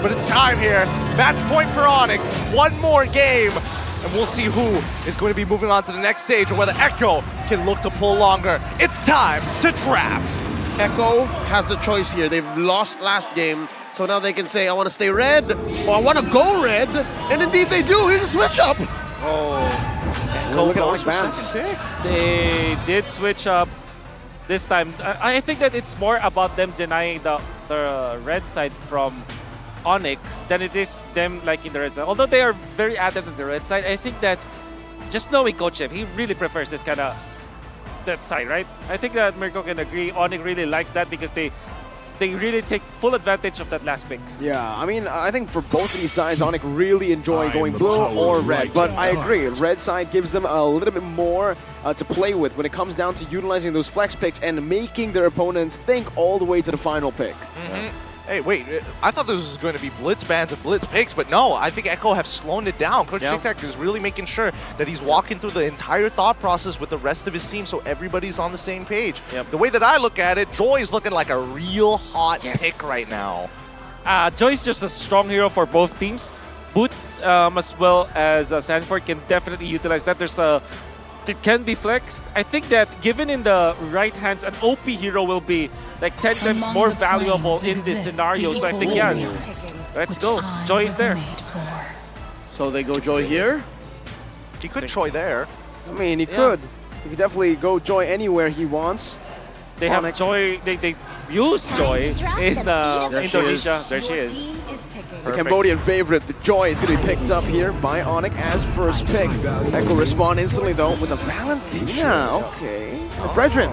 But it's time here. Match point for ONIC. One more game. And we'll see who is going to be moving on to the next stage or whether Echo can look to pull longer. It's time to draft. Echo has the choice here. They've lost last game, so now they can say, I want to stay red, or I want to go red. And indeed they do. Here's a switch up. Oh. Echo Look at goes ONIC for bans. second pick. They did switch up this time. I think that it's more about them denying the red side from ONIC than it is them liking the red side. Although they are very adept on the red side, I think that just knowing Coach Chef, he really prefers this kind of that side, right? I think that Mirko can agree. ONIC really likes that because they really take full advantage of that last pick. Yeah, I mean, I think for both of these sides, ONIC really enjoy going blue or red. But I agree, red side gives them a little bit more to play with when it comes down to utilizing those flex picks and making their opponents think all the way to the final pick. Hey, wait, I thought this was going to be blitz bans and blitz picks, but no, I think Echo have slowed it down. Coach TikTok is really making sure that he's walking through the entire thought process with the rest of his team so everybody's on the same page. The way that I look at it, Joy is looking like a real hot pick right now. Joy's just a strong hero for both teams. Boots as well as Sanford can definitely utilize that. It can be flexed. I think that given in the right hands, an OP hero will be like 10 times more valuable in this scenario. So I think, yeah, let's go. Joy is there. So they go Joy here. He could Joy there. I mean, he could. He could definitely go Joy anywhere he wants. They have Joy, they use Joy in Indonesia. There she is. The Cambodian favorite, the Joy, is going to be picked up here by ONIC as first pick. Echo respond instantly though with a Valentina. Okay. The Fredrin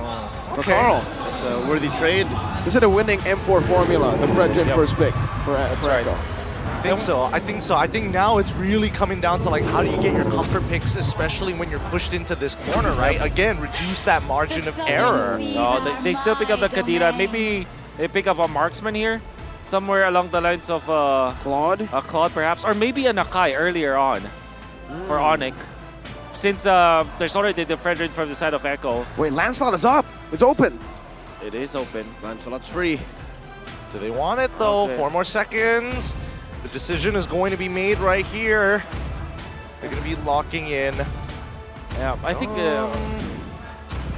for Carl. It's a worthy trade. This is a winning M4 formula, the Fredrin first pick for Echo. I think so. I think now it's really coming down to like how do you get your comfort picks, especially when you're pushed into this corner, right? Again, reduce that margin of error. No, they still pick up the Kadira. Maybe they pick up a marksman here. Somewhere along the lines of Claude? A Claude perhaps, or maybe a Nakai earlier on for ONIC. Since there's already the Fredrin from the side of Echo. Wait, Lancelot is up. It's open. It is open. Lancelot's free. Do they want it though? Okay. 4 more seconds. The decision is going to be made right here. They're going to be locking in. Yeah, I think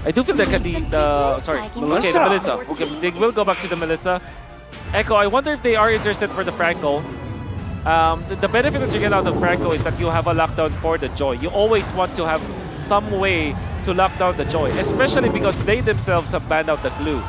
I do feel that Melissa. the Melissa. Okay, they will go back to the Melissa. Echo, I wonder if they are interested for the Franco. The benefit that you get out of Franco is that you have a lockdown for the Joy. You always want to have some way to lock down the Joy, especially because they themselves have banned out the glue.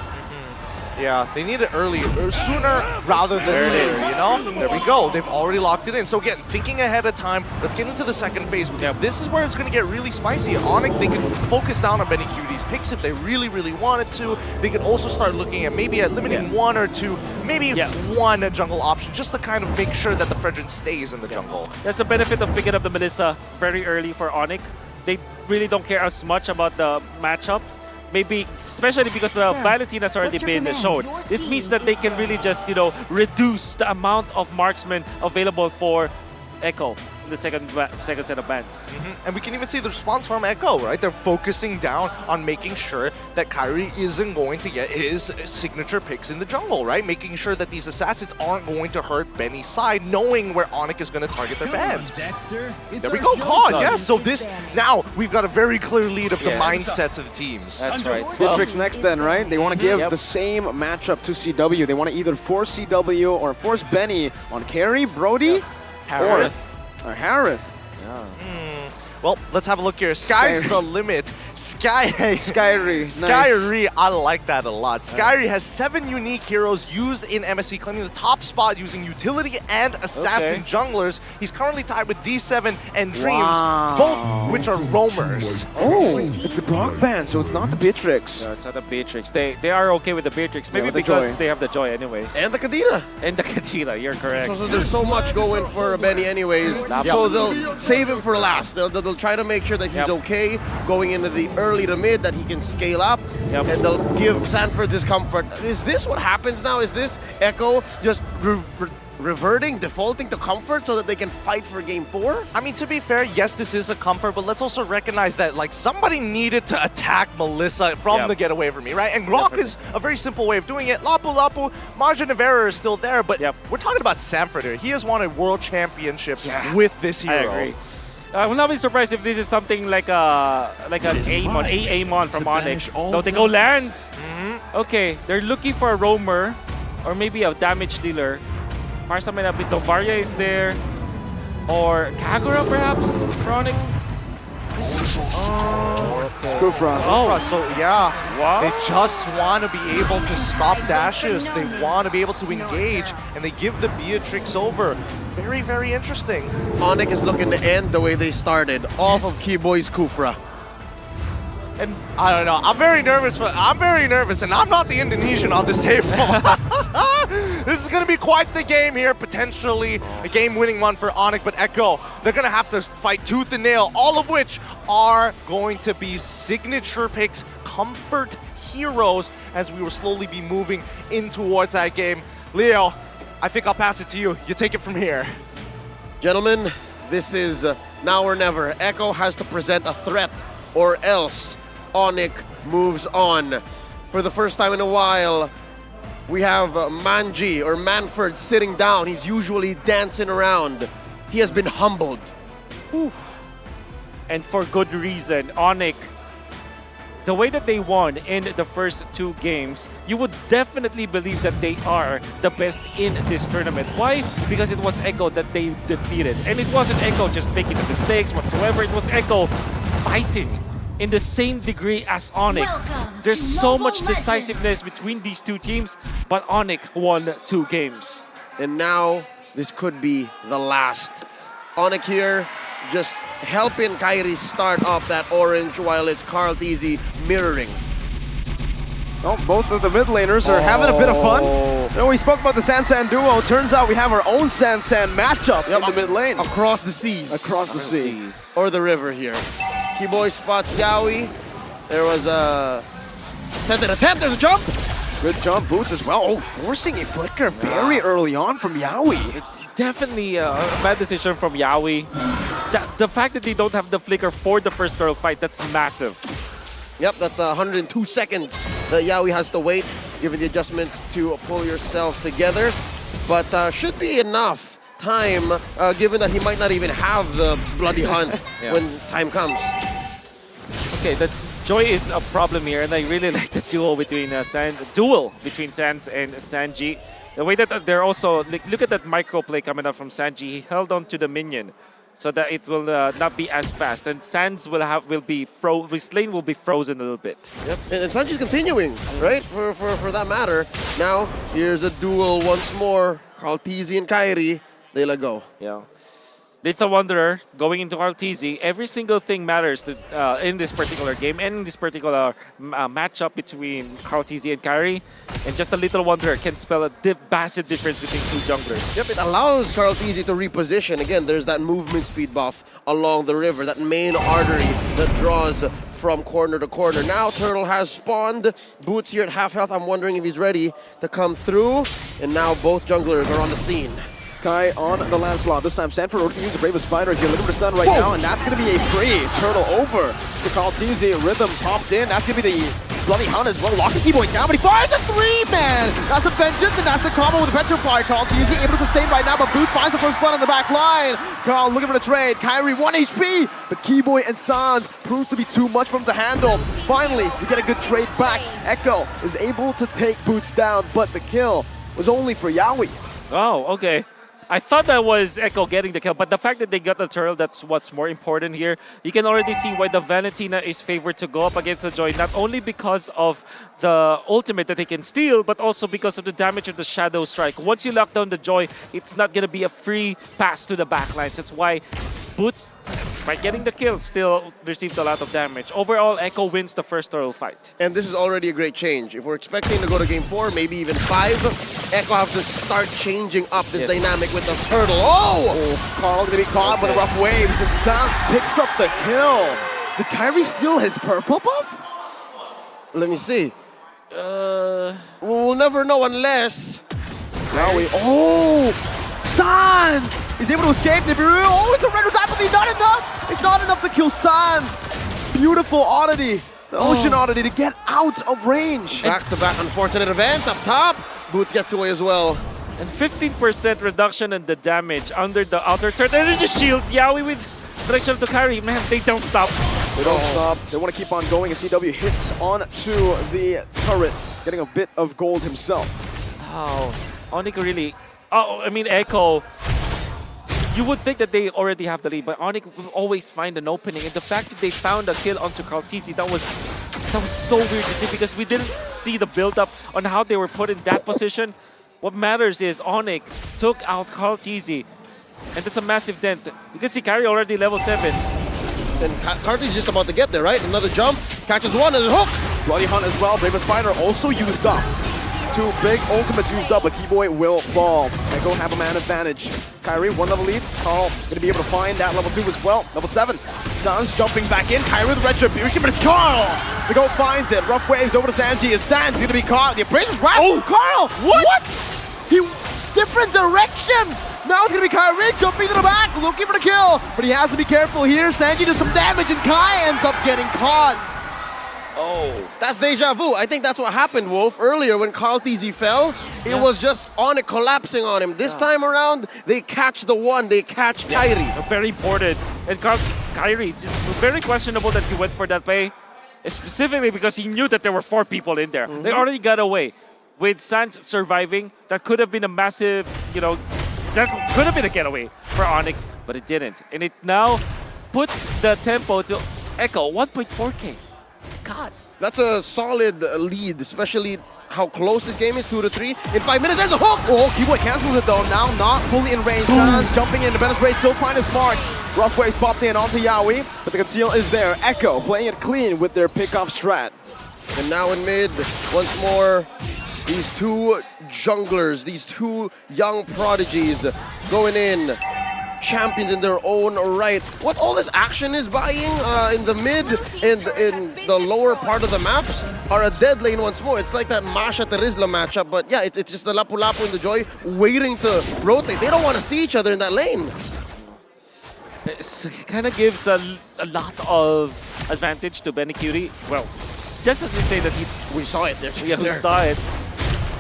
Yeah, they need it earlier, or sooner rather than later, you know? There we go. They've already locked it in. So again, thinking ahead of time, let's get into the second phase because this is where it's going to get really spicy. ONIC, they can focus down on Benny QD's picks if they really, really wanted to. They could also start looking at maybe limiting 1 or 2, maybe one jungle option just to kind of make sure that the Fredrin stays in the jungle. That's the benefit of picking up the Melissa very early for ONIC. They really don't care as much about the matchup. Maybe, especially because the Valentina's already been shown. This means that they can really just, reduce the amount of marksmen available for Echo in the second set of bans. And we can even see the response from Echo, right? They're focusing down on making sure that Kyrie isn't going to get his signature picks in the jungle, right? Making sure that these assassins aren't going to hurt Benny's side, knowing where ONIC is going to target their bans. There we go, Con. Yeah, so now we've got a very clear lead of the mindsets of the teams. That's right. Bitrix next then, right? They want to give the same matchup to CW. They want to either force CW or force Benny on Carry, Brody, or Harith. Well, let's have a look here. Sky's the limit. Skyry. Skyry, I like that a lot. Skyry has 7 unique heroes used in MSC, claiming the top spot using utility and assassin junglers. He's currently tied with D7 and Dreams, both which are roamers. Oh, it's the Brock band, so it's not the Bitrix. No, it's not the Beatrix. They are okay with the Beatrix, maybe because they have the Joy anyways. And the Kadena. And the Kadena, you're correct. So there's so much going for Benny anyways. So they'll save him for last. They'll try to make sure that he's okay going into the early to mid, that he can scale up, and they'll give Sanford this comfort. Is this what happens now? Is this Echo just reverting, defaulting to comfort so that they can fight for game 4? I mean, to be fair, yes, this is a comfort, but let's also recognize that like somebody needed to attack Melissa from the getaway from me, right? And Grok is a very simple way of doing it. Lapu Lapu, margin of error is still there, but we're talking about Sanford here. He has won a world championship with this hero. I agree. I will not be surprised if this is something like an Amon from ONIC. No, they go lands. Okay, they're looking for a roamer or maybe a damage dealer. Farsa may not be. Dovaria is there. Or Kagura perhaps for ONIC. Kufra. Oh, so yeah, Wow. they just want to be able to stop dashes. They want to be able to engage, and they give the Beatrix over. Very, very interesting. ONIC is looking to end the way they started, off of Keyboy's Kufra. And I don't know, I'm very nervous, and I'm not the Indonesian on this table. This is going to be quite the game here, potentially a game-winning one for ONIC, but Echo, they're going to have to fight tooth and nail, all of which are going to be signature picks, comfort heroes, as we will slowly be moving in towards that game. Leo, I think I'll pass it to you. You take it from here. Gentlemen, this is now or never. Echo has to present a threat, or else ONIC moves on. For the first time in a while, we have Manji, or Manford, sitting down. He's usually dancing around. He has been humbled. Oof. And for good reason. ONIC, the way that they won in the first 2 games, you would definitely believe that they are the best in this tournament. Why? Because it was Echo that they defeated. And it wasn't Echo just making the mistakes whatsoever. It was Echo fighting in the same degree as ONIC. There's so much decisiveness between these 2 teams, but ONIC won 2 games. And now, this could be the last. ONIC here, just helping Kairi start off that orange while it's Carl Teasy mirroring. Oh, both of the mid laners are having a bit of fun. You know, we spoke about the Sansan duo. Turns out we have our own Sansan matchup in the mid lane. Across the seas. Across the seas. Or the river here. Keyboy spots Yaoi. There was a sent an attempt, there's a jump! Good jump, Boots as well. Oh, forcing a flicker very early on from Yaoi. It's definitely a bad decision from Yaoi. The fact that they don't have the flicker for the first turtle fight, that's massive. Yep, that's 102 seconds that Yaoi has to wait, given the adjustments to pull yourself together. But should be enough time, given that he might not even have the bloody hunt when time comes. Okay, the Joy is a problem here, and I really like the duel between Sans and Sanji. The way that they're also look at that micro play coming up from Sanji. He held on to the minion so that it will not be as fast, and Sans his lane will be frozen a little bit. Yep, and Sanji's continuing, right? For that matter. Now here's a duel once more. Carl Teasy and Kairi, they let go. Yeah. Little Wanderer going into Arteezy, every single thing matters in this particular game and in this particular matchup between Arteezy and Kairi. And just a Little Wanderer can spell a massive difference between 2 junglers. Yep, it allows Carl Teasy to reposition. Again, there's that movement speed buff along the river, that main artery that draws from corner to corner. Now Turtle has spawned. Boots here at half health. I'm wondering if he's ready to come through. And now both junglers are on the scene. Kai on the Lancelot. This time Sanford looking to use the bravest fighter here. Looking for stun right now, and that's going to be a free Turtle over to Carl Teasy. Rhythm popped in. That's going to be the Bloody Hunt as well. Locking Keyboy down, but he fires a 3-man! That's the Vengeance, and that's the combo with the Petrify. Carl Teasy able to sustain right now, but Boots finds the first blood on the back line. Carl looking for the trade. Kairi 1 HP, but Keyboy and Sans proves to be too much for him to handle. Finally, we get a good trade back. Echo is able to take Boots down, but the kill was only for Yaoi. Oh, okay. I thought that was Echo getting the kill, but the fact that they got the turtle, that's what's more important here. You can already see why the Valentina is favored to go up against the Joy, not only because of the ultimate that they can steal, but also because of the damage of the Shadow Strike. Once you lock down the Joy, it's not going to be a free pass to the backlines. That's why Boots, despite getting the kill, still received a lot of damage. Overall, Echo wins the first turtle fight. And this is already a great change. If we're expecting to go to game 4, maybe even 5, Echo have to start changing up this dynamic with the turtle. Oh! Carl gonna be caught with the rough waves, and Sans picks up the kill. Did Kairi steal his purple buff? Let me see. We'll never know unless... Now we... Oh! Sands is able to escape. Oh, it's a red resign, but not enough. It's not enough to kill Sands. Beautiful oddity. The Ocean Oddity to get out of range. Back-to-back unfortunate events up top. Boots gets away as well. And 15% reduction in the damage under the outer turret. And it just shields Yaoi with direction to carry. Man, they don't stop. They don't stop. They want to keep on going. And CW hits onto the turret, getting a bit of gold himself. Wow. ONIC really... Oh, I mean, Echo. You would think that they already have the lead, but ONIC will always find an opening. And the fact that they found a kill onto Kaltisi, that was so weird to see because we didn't see the build-up on how they were put in that position. What matters is ONIC took out Kaltisi, and that's a massive dent. You can see Kyrie already level 7. And Carty's just about to get there, right? Another jump, catches one, and a hook! Bloody Hunt as well. Brave Spider also used up. 2 big ultimates used up, but T-Boy will fall. Echo have a man advantage. Kyrie, 1 level lead. Carl gonna be able to find that level 2 as well. Level 7. Sands jumping back in. Kyrie with Retribution, but it's Carl! The goal finds it. Rough waves over to Sanji. Is Sands gonna be caught? The abrasive's right. Oh, Carl! What? He different direction! Now it's gonna be Kyrie jumping to the back, looking for the kill. But he has to be careful here. Sanji does some damage, and Kai ends up getting caught. Oh, that's deja vu. I think that's what happened, Wolf. Earlier when Kaltisi fell, it was just ONIC collapsing on him. This time around, they catch the one, they catch Kyrie. Very important. And Kyrie, just very questionable that he went for that play, specifically because he knew that there were 4 people in there. They already got away. With Sands surviving, that could have been a massive, that could have been a getaway for ONIC, but it didn't. And it now puts the tempo to Echo 1.4K. God. That's a solid lead, especially how close this game is, 2-3. In 5 minutes, there's a hook! Oh, Keyboy cancels it though, now not fully in range. Sands jumping in, the Bennett's Rage still find his mark. Rough Waves popped in onto Yaoi, but the conceal is there. Echo playing it clean with their pickoff strat. And now in mid, once more, these 2 junglers, these 2 young prodigies going in. Champions in their own right. What all this action is buying in the mid and in the lower part of the maps are a dead lane once more. It's like that Masha Terizla matchup, but yeah, it's just the Lapu Lapu and the Joy waiting to rotate. They don't want to see each other in that lane. It kind of gives a lot of advantage to Benikuri. Well, just as we say that we saw it there. We saw it.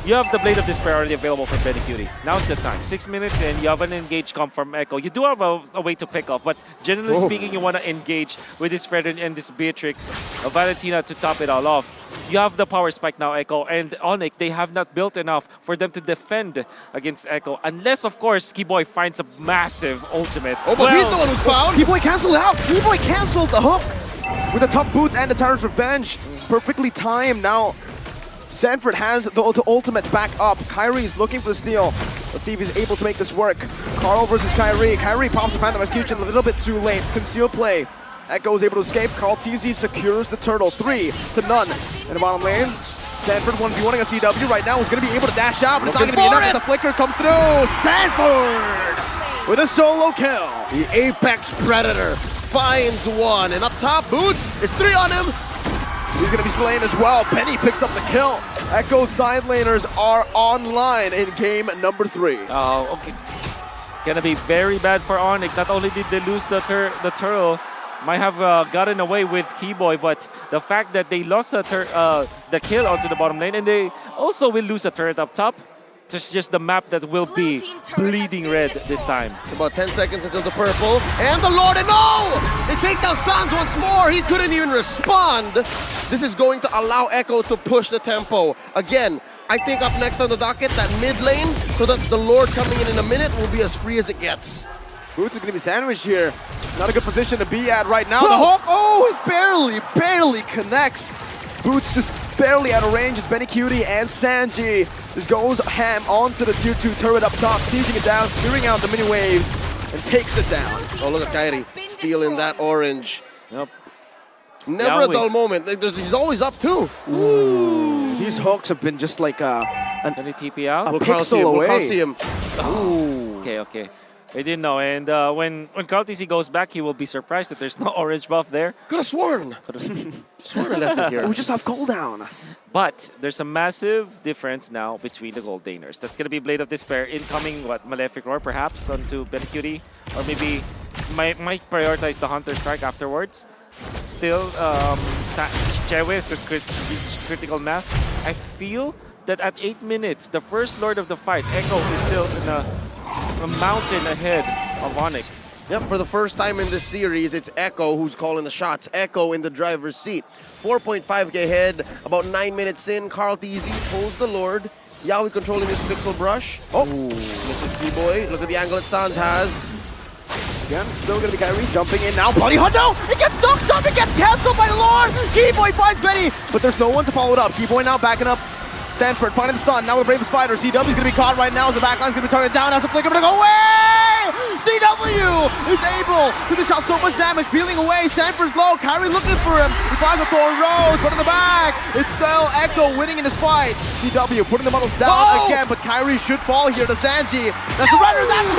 You have the Blade of Despair already available for Benikuri. Now's the time. 6 minutes and you have an engage comp from Echo. You do have a way to pick off, but generally speaking, you want to engage with this Fred and this Beatrix, Valentina to top it all off. You have the power spike now, Echo, and ONIC, they have not built enough for them to defend against Echo. Unless, of course, Keyboy finds a massive ultimate. Oh, but he's the one who's found! Keyboy canceled out! Keyboy canceled the hook! With the tough boots and the Tyrant's Revenge. Perfectly timed now. Sanford has the ultimate back up. Kyrie is looking for the steal. Let's see if he's able to make this work. Carl versus Kyrie. Kyrie pops the Phantom Execution a little bit too late. Concealed play. Echo is able to escape. Carl TZ secures the turtle. 3-0 in the bottom lane. Sanford 1v1 against CW right now is going to be able to dash out, but it's not going to be enough as the flicker comes through. Sanford with a solo kill. The Apex Predator finds one, and up top, Boots, it's 3 on him. He's going to be slain as well. Penny picks up the kill. Echo side laners are online in game number 3. Oh, okay. Gonna be very bad for ONIC. Not only did they lose the turtle, might have gotten away with Keyboy, but the fact that they lost the kill onto the bottom lane, and they also will lose a turret up top. It's just the map that will be bleeding red this time. It's about 10 seconds until the purple. And the Lord, and no! They take down Sands once more. He couldn't even respond. This is going to allow Echo to push the tempo. Again, I think up next on the docket, that mid lane, so that the Lord coming in a minute will be as free as it gets. Boots is going to be sandwiched here. Not a good position to be at right now. The hook, oh, it barely connects. Boots just barely out of range as Benikuri and Sanji just goes ham onto the tier 2 turret up top, seizing it down, clearing out the mini waves, and takes it down. Oh, look at Kyrie stealing that orange. Yep. Never a dull moment. He's always up too. Ooh. These hooks have been just like Any TP out? a pixel away. We'll see him. Oh. Okay. They didn't know, and when Carl TC goes back, he will be surprised that there's no orange buff there. Could have sworn. Sworn I left it here. We just have cooldown. But there's a massive difference now between the gold laners. That's going to be Blade of Despair, incoming, Malefic Roar perhaps onto Benecutie, or maybe might prioritize the Hunter Strike afterwards. Still, Chewe is a critical mass. I feel that at 8 minutes, the first Lord of the fight, Echo, is still in a mountain ahead of ONIC. Yep, for the first time in this series, it's Echo who's calling the shots. Echo in the driver's seat. 4.5k ahead, about 9 minutes in. Carl TZ pulls the Lord. Yawi controlling his pixel brush. Oh, misses P-Boy. Look at the angle that Sans has. Again, still gonna be Kyrie jumping in now. Bloody Hunt, no! It gets knocked up, it gets cancelled by the Lord! Keyboy finds Benny, but there's no one to follow it up. Keyboy now backing up Sanford, finding the stun. Now the Brave Spider. CW's gonna be caught right now as the backline's gonna be turning down as a flicker, but go away! CW is able to dish out so much damage, peeling away. Sanford's low. Kyrie looking for him. He finds a Thorn Rose, but in the back, it's still Echo winning in this fight. CW putting the models down again, but Kyrie should fall here to Sanji. That's the runner. That's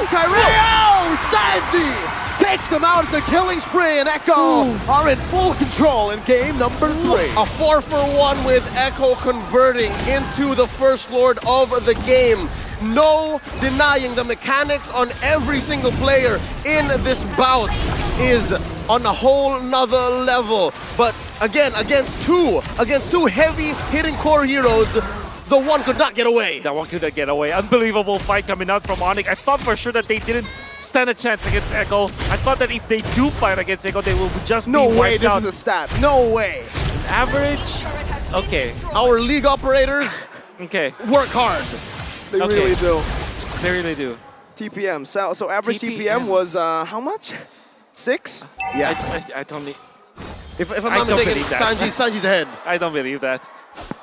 Kyrie. Oh, Sanji takes him out at the killing spree, and Echo are in full control in game number 3. A 4-for-1 with Echo converting into the first Lord of the game. No denying the mechanics on every single player in this bout is on a whole nother level. But again, against two heavy hitting core heroes, the one could not get away. That one couldn't get away. Unbelievable fight coming out from ONIC. I thought for sure that they didn't stand a chance against Echo. I thought that if they do fight against Echo, they will just no be way wiped this out. is a stat. No way. Average? Okay. Our league operators Okay. work hard. They really do. They really do. TPM. So average TPM was how much? 6? Yeah. I don't need. If I'm I not don't mistaken, believe that. Sanji's ahead. I don't believe that.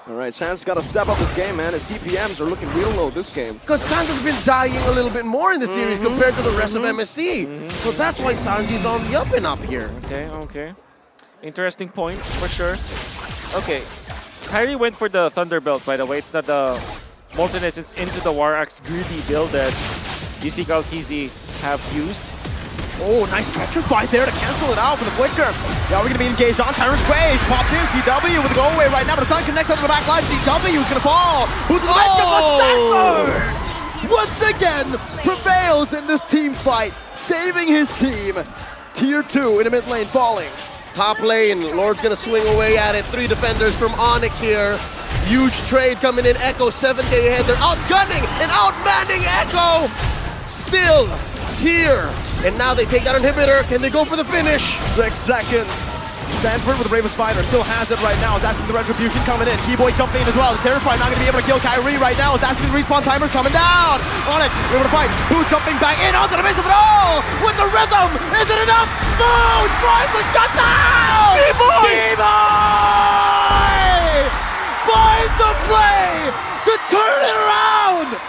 All right, Sans got to step up his game, man. His TPMs are looking real low this game. Because Sans has been dying a little bit more in the series compared to the rest of MSC. So that's why Sanji's on the up and up here. Okay. Interesting point, for sure. Okay. Kyrie went for the Thunderbelt, by the way. It's not the Molteness, it's into the War Axe greedy build that UC Galkizi have used. Oh, nice Petrify there to cancel it out for the flicker. Yeah, we're going to be engaged on Tyrant's Rage. Popped in, CW with a go away right now, but the sun connects onto the back line. CW is going to fall. Who's the Sanford? Once again, prevails in this team fight, saving his team. Tier 2 in the mid lane falling. Top lane, Lord's gonna swing away at it. 3 defenders from ONIC here. Huge trade coming in. Echo 7k ahead. They're outgunning and outmanning Echo. Still here. And now they take that inhibitor. Can they go for the finish? 6 seconds. Sanford with the Bravest Spider still has it right now. Is asking the Retribution coming in. Keyboy jumping in as well. The Terrified not going to be able to kill Kyrie right now. Is asking the respawn timers coming down. ONIC able to fight. Booth jumping back in onto the base of it all. With the rhythm. Is it enough? Booth tries to shut down. Keyboy finds a play to turn it around.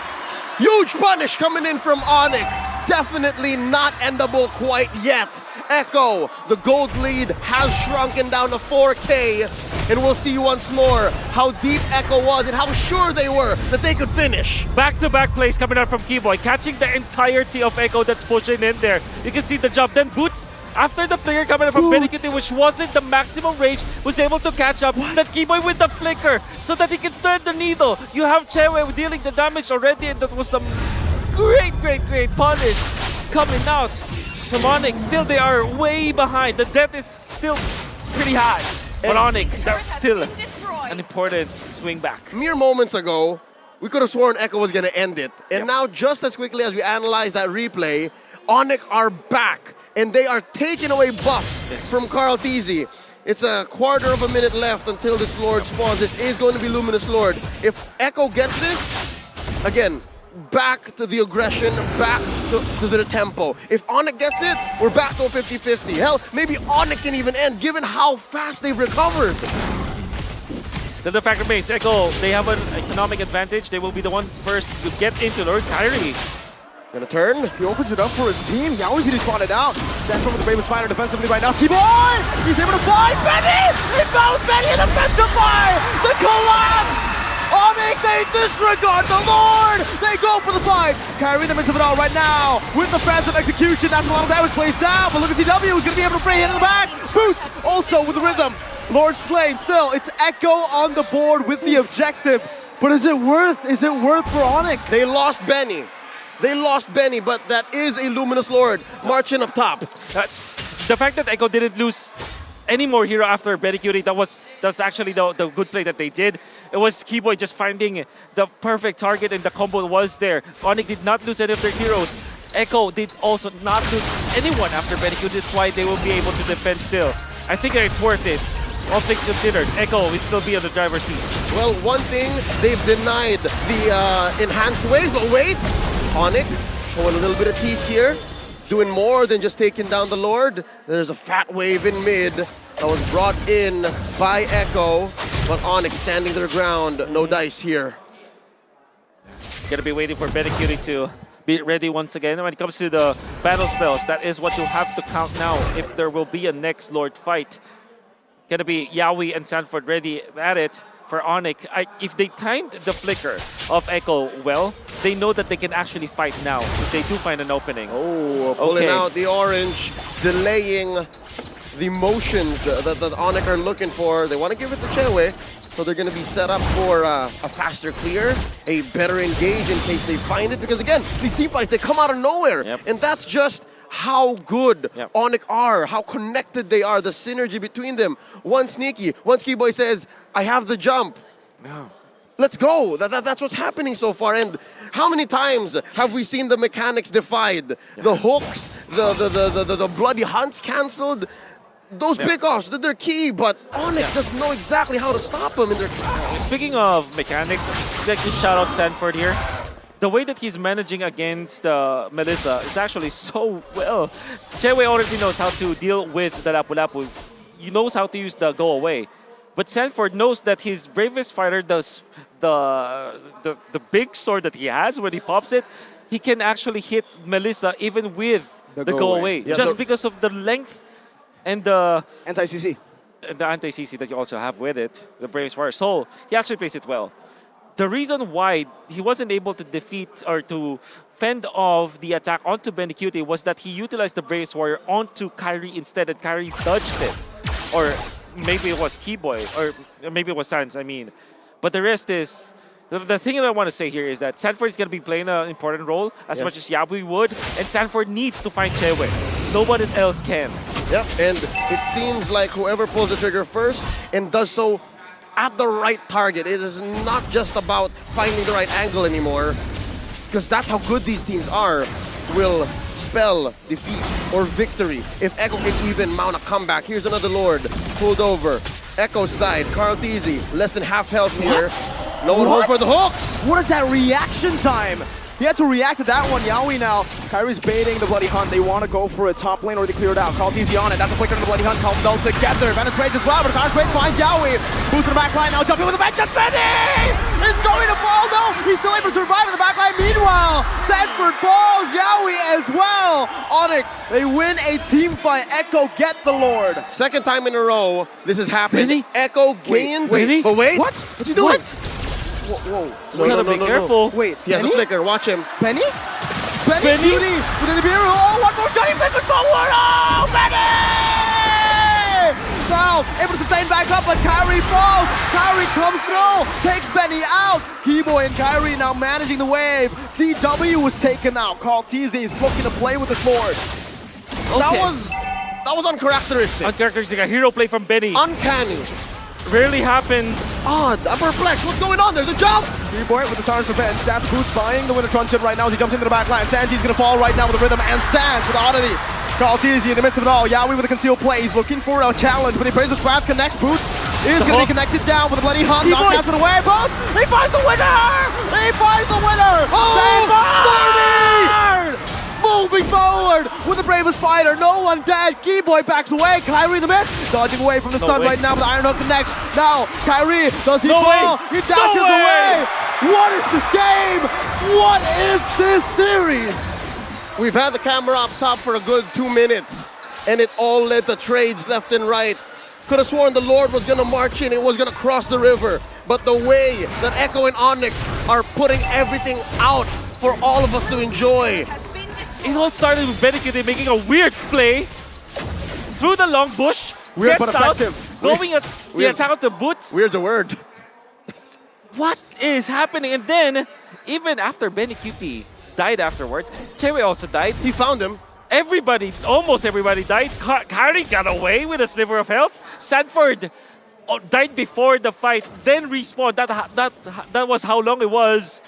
Huge punish coming in from ONIC. Definitely not endable quite yet. Echo, the gold lead has shrunken down to 4k, and we'll see once more how deep Echo was and how sure they were that they could finish. Back-to-back plays coming out from Keyboy, catching the entirety of Echo that's pushing in there. You can see the jump. Then Boots, after the flicker coming up from Benecutie, which wasn't the maximum range, was able to catch up. That Keyboy with the flicker so that he can thread the needle. You have Chewe dealing the damage already, and that was some great punish coming out from ONIC. Still, they are way behind. The debt is still pretty high. But ONIC, that's still an important swing back. Mere moments ago, we could have sworn Echo was going to end it. And now, just as quickly as we analyze that replay, ONIC are back. And they are taking away buffs from Carl TZ. It's a quarter of a minute left until this Lord spawns. This is going to be Luminous Lord. If Echo gets this, again, back to the aggression, back to the tempo. If ONIC gets it, we're back to a 50-50. Hell, maybe ONIC can even end, given how fast they've recovered. Still, the fact remains, Echo, they have an economic advantage. They will be the one first to get into Lord. Kyrie Gonna turn. He opens it up for his team. Yaoi's getting spotted out. Sanford with the Bravest Spider defensively right now. Keyboy! He's able to find Benny! He found Benny in the Petrify! The collapse ONIC, they disregard the Lord! They go for the fight! Kyrie in the midst of it all right now with the frantic execution. That's a lot of damage plays down, but look at CW who's going to be able to free hit in the back. Boots also with the rhythm. Lord slain. Still, it's Echo on the board with the objective. But is it worth for ONIC? They lost Benny. But that is a Luminous Lord marching up top. That's the fact that Echo didn't lose any more hero after Benny Cutie. That's actually the good play that they did. It was Keyboy just finding the perfect target, and the combo was there. ONIC did not lose any of their heroes. Echo did also not lose anyone after Benny Cutie. That's why they will be able to defend still. I think that it's worth it. All things considered, Echo will still be on the driver's seat. Well, one thing, they've denied the enhanced wave, but wait! ONIC showing a little bit of teeth here, doing more than just taking down the Lord. There's a fat wave in mid that was brought in by Echo, but ONIC standing their ground, no dice here. Gonna be waiting for Benny Cutie to be ready once again. When it comes to the battle spells, that is what you'll have to count now if there will be a next Lord fight. Gonna be Yaoi and Sanford ready at it for ONIC. If they timed the flicker of Echo well, they know that they can actually fight now if they do find an opening. Oh, pulling out the orange, delaying the motions that ONIC are looking for. They want to give it to Chewe, so they're going to be set up for a faster clear, a better engage in case they find it. Because again, these team fights, they come out of nowhere. And that's just how good ONIC are, how connected they are, the synergy between them. One sneaky, one Keyboy says, I have the jump. Let's go. That's what's happening so far. And how many times have we seen the mechanics defied? The hooks, the bloody hunts canceled. Those pickoffs, they're key, but ONIC doesn't know exactly how to stop them in their tracks. Speaking of mechanics, let's just shout out Sanford here. The way that he's managing against Melissa is actually so well. Chewe already knows how to deal with the Lapu-Lapu. He knows how to use the go away. But Sanford knows that his bravest fighter does the big sword that he has when he pops it. He can actually hit Melissa even with the go away. Just because of the length and the anti-CC. The anti-CC that you also have with it, the bravest fighter. So he actually plays it well. The reason why he wasn't able to defeat or to fend off the attack onto Benny Cutie was that he utilized the Bravest Warrior onto Kyrie instead, and Kyrie dodged it. Or maybe it was Keyboy, or maybe it was Sans, I mean. But the rest is... The thing that I want to say here is that Sanford is going to be playing an important role as much as Yaoi would, and Sanford needs to find Chewe. Nobody else can. Yep, and it seems like whoever pulls the trigger first and does so at the right target. It is not just about finding the right angle anymore, because that's how good these teams are, will spell defeat or victory if Echo can even mount a comeback. Here's another Lord pulled over. Echo's side, Carl Teasy, less than half health here. No one home for the hooks. What is that reaction time? He had to react to that one. Yaoi now. Kyrie's baiting the Bloody Hunt. They want to go for a top lane or they clear it out. Carl Teasy on it. That's a flicker to the Bloody Hunt. Calm them together. Penetrates as well, but Penetrates finds Yaoi. Boost to the back line now. Jumping with the back. Just Benny! It's going to fall. No, he's still able to survive in the back line. Meanwhile, Sanford falls. Yaoi as well. ONIC, they win a team fight. Echo get the Lord. Second time in a row this has happened. Benny? Echo gained. But wait. What? What's he doing? Whoa. We gotta be careful. Wait, He has a flicker. Watch him. Benny? Benny Cutie with the Nibiru. Oh, one more shot. He takes it forward. Oh, Benny! Now, able to sustain back up, but Kyrie falls. Kyrie comes through, takes Benny out. Keyboy and Kyrie now managing the wave. CW was taken out. Carl Teasy is looking to play with the sword. That was uncharacteristic. Uncharacteristic. A hero play from Benny. Uncanny. Rarely happens. Odd. I'm perplexed. What's going on? There's a jump. Keyboy with the Stars Revenge. That's Boots buying the winner truncheon right now as he jumps into the back line. Sanji's gonna fall right now with the rhythm, and Sans with the oddity. Carl Teasy in the midst of it all. Yaoi with a concealed play. He's looking for a challenge, but he plays the scrap, connects. Boots is gonna be connected down with a Bloody Hunt. Knockouts it away. Boots! He finds the winner! He finds the winner! Oh, 30! Moving forward with the bravest fighter. No one dead. Keyboy backs away. Kyrie in the midst. Dodging away from the stun right now with the Iron Hook connects. Now, Kyrie, does he fall? He dashes away. What is this game? What is this series? We've had the camera up top for a good 2 minutes, and it all led to trades left and right. Could have sworn the Lord was gonna march in, it was gonna cross the river. but the way that Echo and ONIC are putting everything out for all of us to enjoy. It all started with Benikite making a weird play through the long bush, Weird gets but out, effective. going at the Weird. attack of the boots. Weird's a word. What is happening? And then, even after Benikite died afterwards, Chewe also died. He found him. Everybody, almost everybody died. Kari got away with a sliver of health. Sanford died before the fight, then respawned. That was how long it was.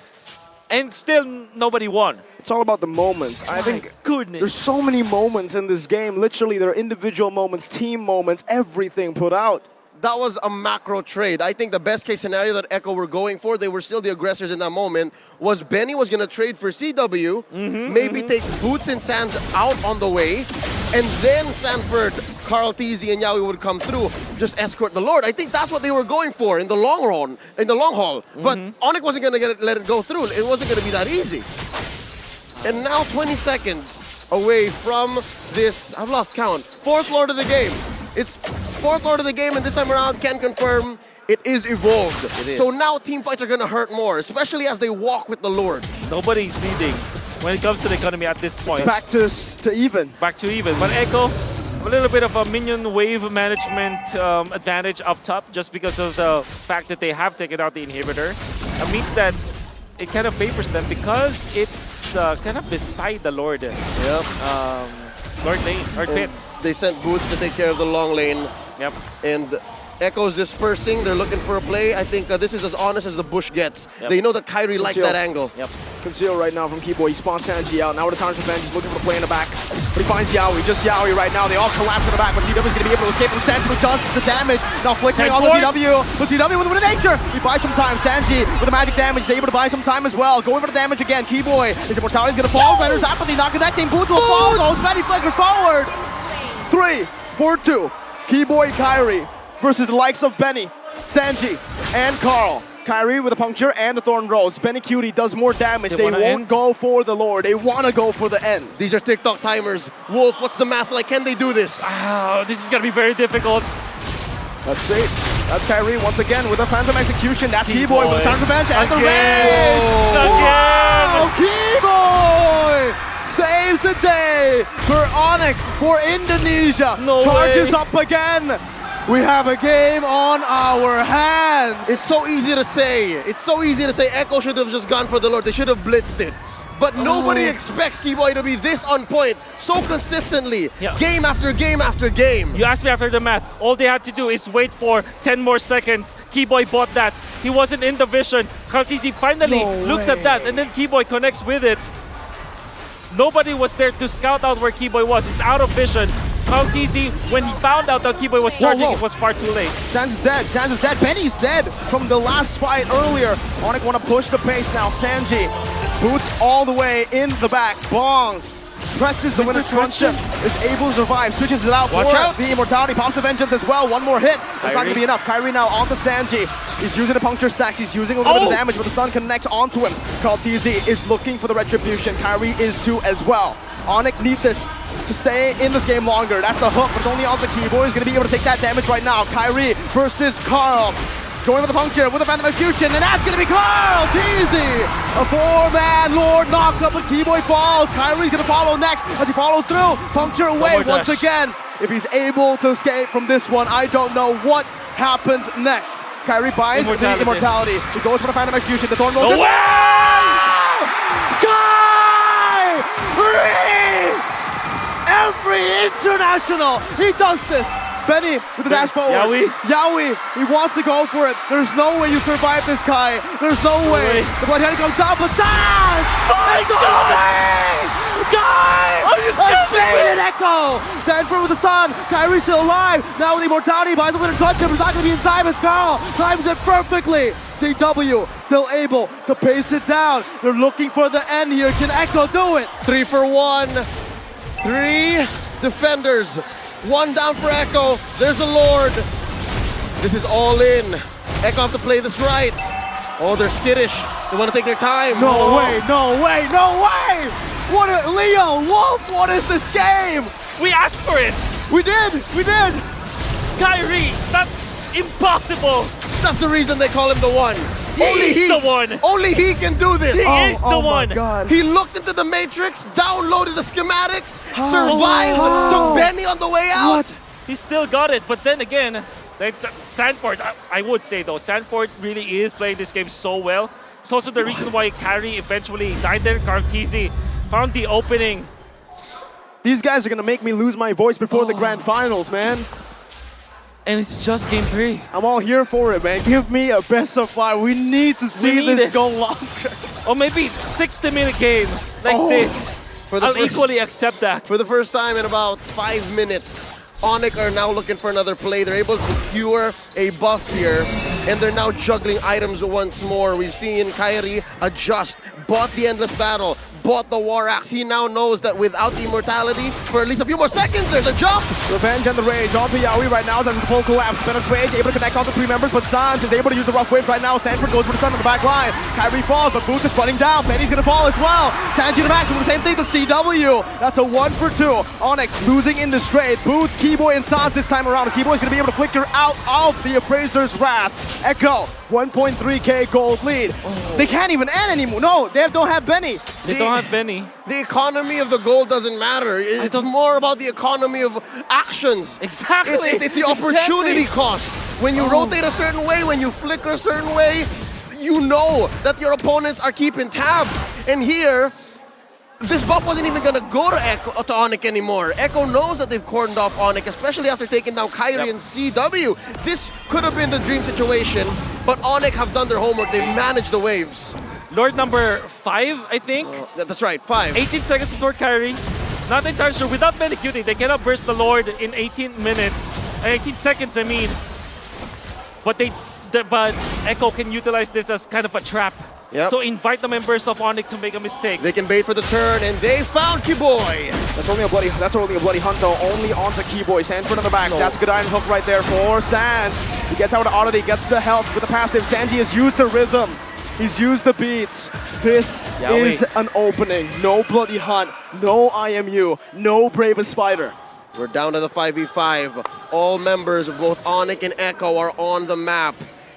And still nobody won. It's all about the moments. I think Goodness. there's so many moments in this game. Literally, there are individual moments, team moments, everything put out. That was a macro trade. I think the best case scenario that Echo were going for, they were still the aggressors in that moment, was Benny was going to trade for CW, maybe take Boots and Sands out on the way, and then Sanford, Carl TZ, and Yawi would come through, just escort the Lord. I think that's what they were going for in the long run, in the long haul. But ONIC wasn't going to let it go through. It wasn't going to be that easy. And now 20 seconds away from this, I've lost count, 4th Lord of the game. It's 4th Lord of the game, and this time around, can confirm it is evolved. It is. So now team fights are going to hurt more, especially as they walk with the Lord. Nobody's leading when it comes to the economy at this point. Back to even. Back to even. But Echo, a little bit of a minion wave management advantage up top just because of the fact that they have taken out the inhibitor. That means that it kind of favors them because it's kind of beside the Lord. Yep. Lord lane, Lord pit. They sent Boots to take care of the long lane. Yep. And Echo's dispersing. They're looking for a play. I think this is as honest as the bush gets. Yep. They know that Kyrie likes that angle. Yep. Conceal right now from Keyboy. He spawns Sanji out. Now with the Tarnish Revenge, he's looking for the play in the back. But he finds Yawi, just Yawi right now. They all collapse in the back, but CW is going to be able to escape from Sanji, who does the damage. Now flickering on the CW. But CW with nature. He buys some time. Sanji with the magic damage. He's able to buy some time as well. Going for the damage again. Keyboy. His immortality is going to fall. Render's apathy not connecting. Boots will fall. Goes Betty flicker forward. 3, 4, 2. Keyboy, Kyrie versus the likes of Benny, Sanji, and Carl. Kyrie with a puncture and the Thorn Rose. Benny Cutie does more damage. They won't go for the Lord. They want to go for the end. These are TikTok timers. Wolf, what's the math like? Can they do this? Oh, this is going to be very difficult. Let's see. That's Kyrie once again with a Phantom Execution. That's Keyboy Keyboy. with the Tarnish Revenge and the Again. raid. Wow, Keyboy saves the day for ONIC, for Indonesia. No Charges way. up again. We have a game on our hands. It's so easy to say. It's so easy to say Echo should have just gone for the Lord. They should have blitzed it. But nobody expects Keyboy to be this on point so consistently, game after game after game. You asked me after the math. All they had to do is wait for 10 more seconds. Keyboy bought that. He wasn't in the vision. Kartisi finally looks at that, and then Keyboy connects with it. Nobody was there to scout out where Keyboy was. He's out of vision. Kartisi, when he found out that Keyboy was charging, it was far too late. Sands is dead. Sands is dead. Benny's dead from the last fight earlier. ONIC want to push the pace now. Sanji boots all the way in the back. Bong presses the winner truncheon. Is able to survive. Switches it out. Watch out. The immortality. Pops the vengeance as well. One more hit. It's not going to be enough. Kyrie now onto Sanji. He's using the puncture stacks. He's using a little bit of damage, but the stun connects onto him. Carl TZ is looking for the retribution. Kyrie is too as well. ONIC need this to stay in this game longer. That's the hook, but it's only on the Keyboy. He's going to be able to take that damage right now. Kyrie versus Carl. Going with the puncture, with a Phantom Execution, and that's going to be Carl TZ! A 4-man Lord knocked up, but Keyboy falls. Kyrie's going to follow next as he follows through. Puncture away once again. If he's able to escape from this one, I don't know what happens next. Kyrie buys the immortality. He goes for the Phantom Execution. The Thorn rolls in. Kyrie! Every international, he does this. Benny with the dash forward. Yawi, he wants to go for it. There's no way you survive this, Kai. There's no way. The Bloodhound comes down, but Sands! It's Kai! Are you kidding me? Echo! Sanford with the stun. Kyrie's still alive. Now with the immortality, buys a winner touch him. It's not going to be in time as Carl times it perfectly. CW still able to pace it down. They're looking for the end here. Can Echo do it? 3 for 1. 3 defenders. 1 down for Echo. There's the Lord. This is all in. Echo have to play this right. Oh, they're skittish. They want to take their time. No way, no way, no way! What a, Leo, Wolf, what is this game? We asked for it. We did. Kyrie, that's impossible. That's the reason they call him the one. He's the one. Only he can do this. He is the one. My God. He looked into the Matrix, downloaded the schematics, survived, took Benny on the way out. What? He still got it, but then again, like Sanford, I would say though, Sanford really is playing this game so well. It's also the reason why Carry eventually died there. Cartesi found the opening. These guys are gonna make me lose my voice before the grand finals, man. And it's just game 3. I'm all here for it, man. Give me a best of 5. We need to see need this it. go longer. Or maybe 60-minute game like this. I'll equally accept that. For the first time in about 5 minutes, ONIC are now looking for another play. They're able to secure a buff here, and they're now juggling items once more. We've seen Kairi adjust, bought the Endless Battle, bought the War Axe. He now knows that without the immortality, for at least a few more seconds, there's a jump. Revenge and the Rage onto Yaoi right now. There's the full collapse. Penetrate, able to connect all the 3 members, but Sans is able to use the rough waves right now. Sanford goes for the stun on the back line. Kyrie falls, but Boots is running down. Benny's gonna fall as well. Sanji in the back doing the same thing to CW. That's a 1 for 2. ONIC losing in the straight. Boots, Keyboy, and Sans this time around. Keyboy's gonna be able to flicker out of the Appraiser's Wrath. Echo, 1.3k gold lead. They can't even end anymore. No, they don't have Benny. They don't have Benny. The economy of the gold doesn't matter. It's more about the economy of actions. Exactly. It's the opportunity cost. When you rotate a certain way, when you flicker a certain way, you know that your opponents are keeping tabs. And here, this buff wasn't even gonna go to ONIC anymore. Echo knows that they've cordoned off ONIC, especially after taking down Kyrie and CW. This could have been the dream situation, but ONIC have done their homework. They've managed the waves. Lord number 5, I think. That's right, 5. 18 seconds before Kyrie. Not entirely sure. Without Medicuting, they cannot burst the Lord in 18 minutes. 18 seconds, I mean. But but Echo can utilize this as kind of a trap. Yep. To invite the members of ONIC to make a mistake. They can bait for the turn, and they found Keyboy. That's only a bloody hunt though. Only onto Keyboy. Sanford on the back. That's a good iron hook right there for Sans. He gets out of oddity, gets the health with the passive. Sanji has used the rhythm. He's used the beats. This is an opening. No bloody hunt. No IMU. No bravest fighter. We're down to the 5v5. All members of both ONIC and Echo are on the map.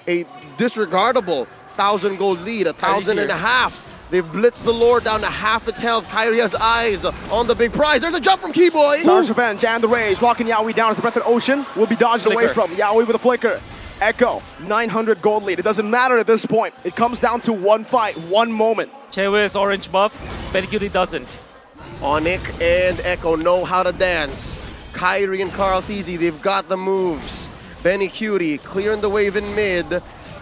A disregardable 1,000 gold lead, 1,500. They've blitzed the Lord down to half its health. Kyrie has eyes on the big prize. There's a jump from Keyboy. Charge Revenge and the Rage, locking Yaoi down as the Breath of the Ocean will be dodged away from. Yaoi with a flicker. Echo, 900 gold lead. It doesn't matter at this point. It comes down to one fight, one moment. Chewe's orange buff, Medicuty doesn't. ONIC and Echo know how to dance. Kyrie and Carl Thezy, they've got the moves. Benny Cutie clearing the wave in mid.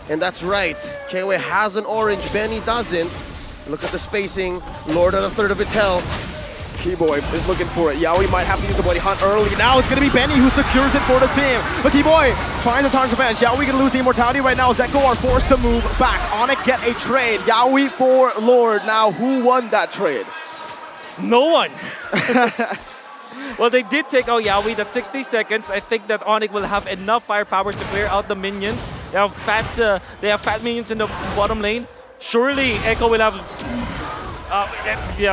And that's right, Chewe has an orange, Benny doesn't. Look at the spacing, Lord at a third of its health. Keyboy is looking for it. Yaoi might have to use the bloody hunt early. Now it's going to be Benny who secures it for the team. But Keyboy finds a Tarn's Revenge. Yaoi going to lose the immortality right now. Echo are forced to move back. ONIC get a trade. Yaoi for Lord. Now who won that trade? No one. Well, they did take out Yaoi. That's 60 seconds. I think that ONIC will have enough firepower to clear out the minions. They have fat minions in the bottom lane. Surely Echo will have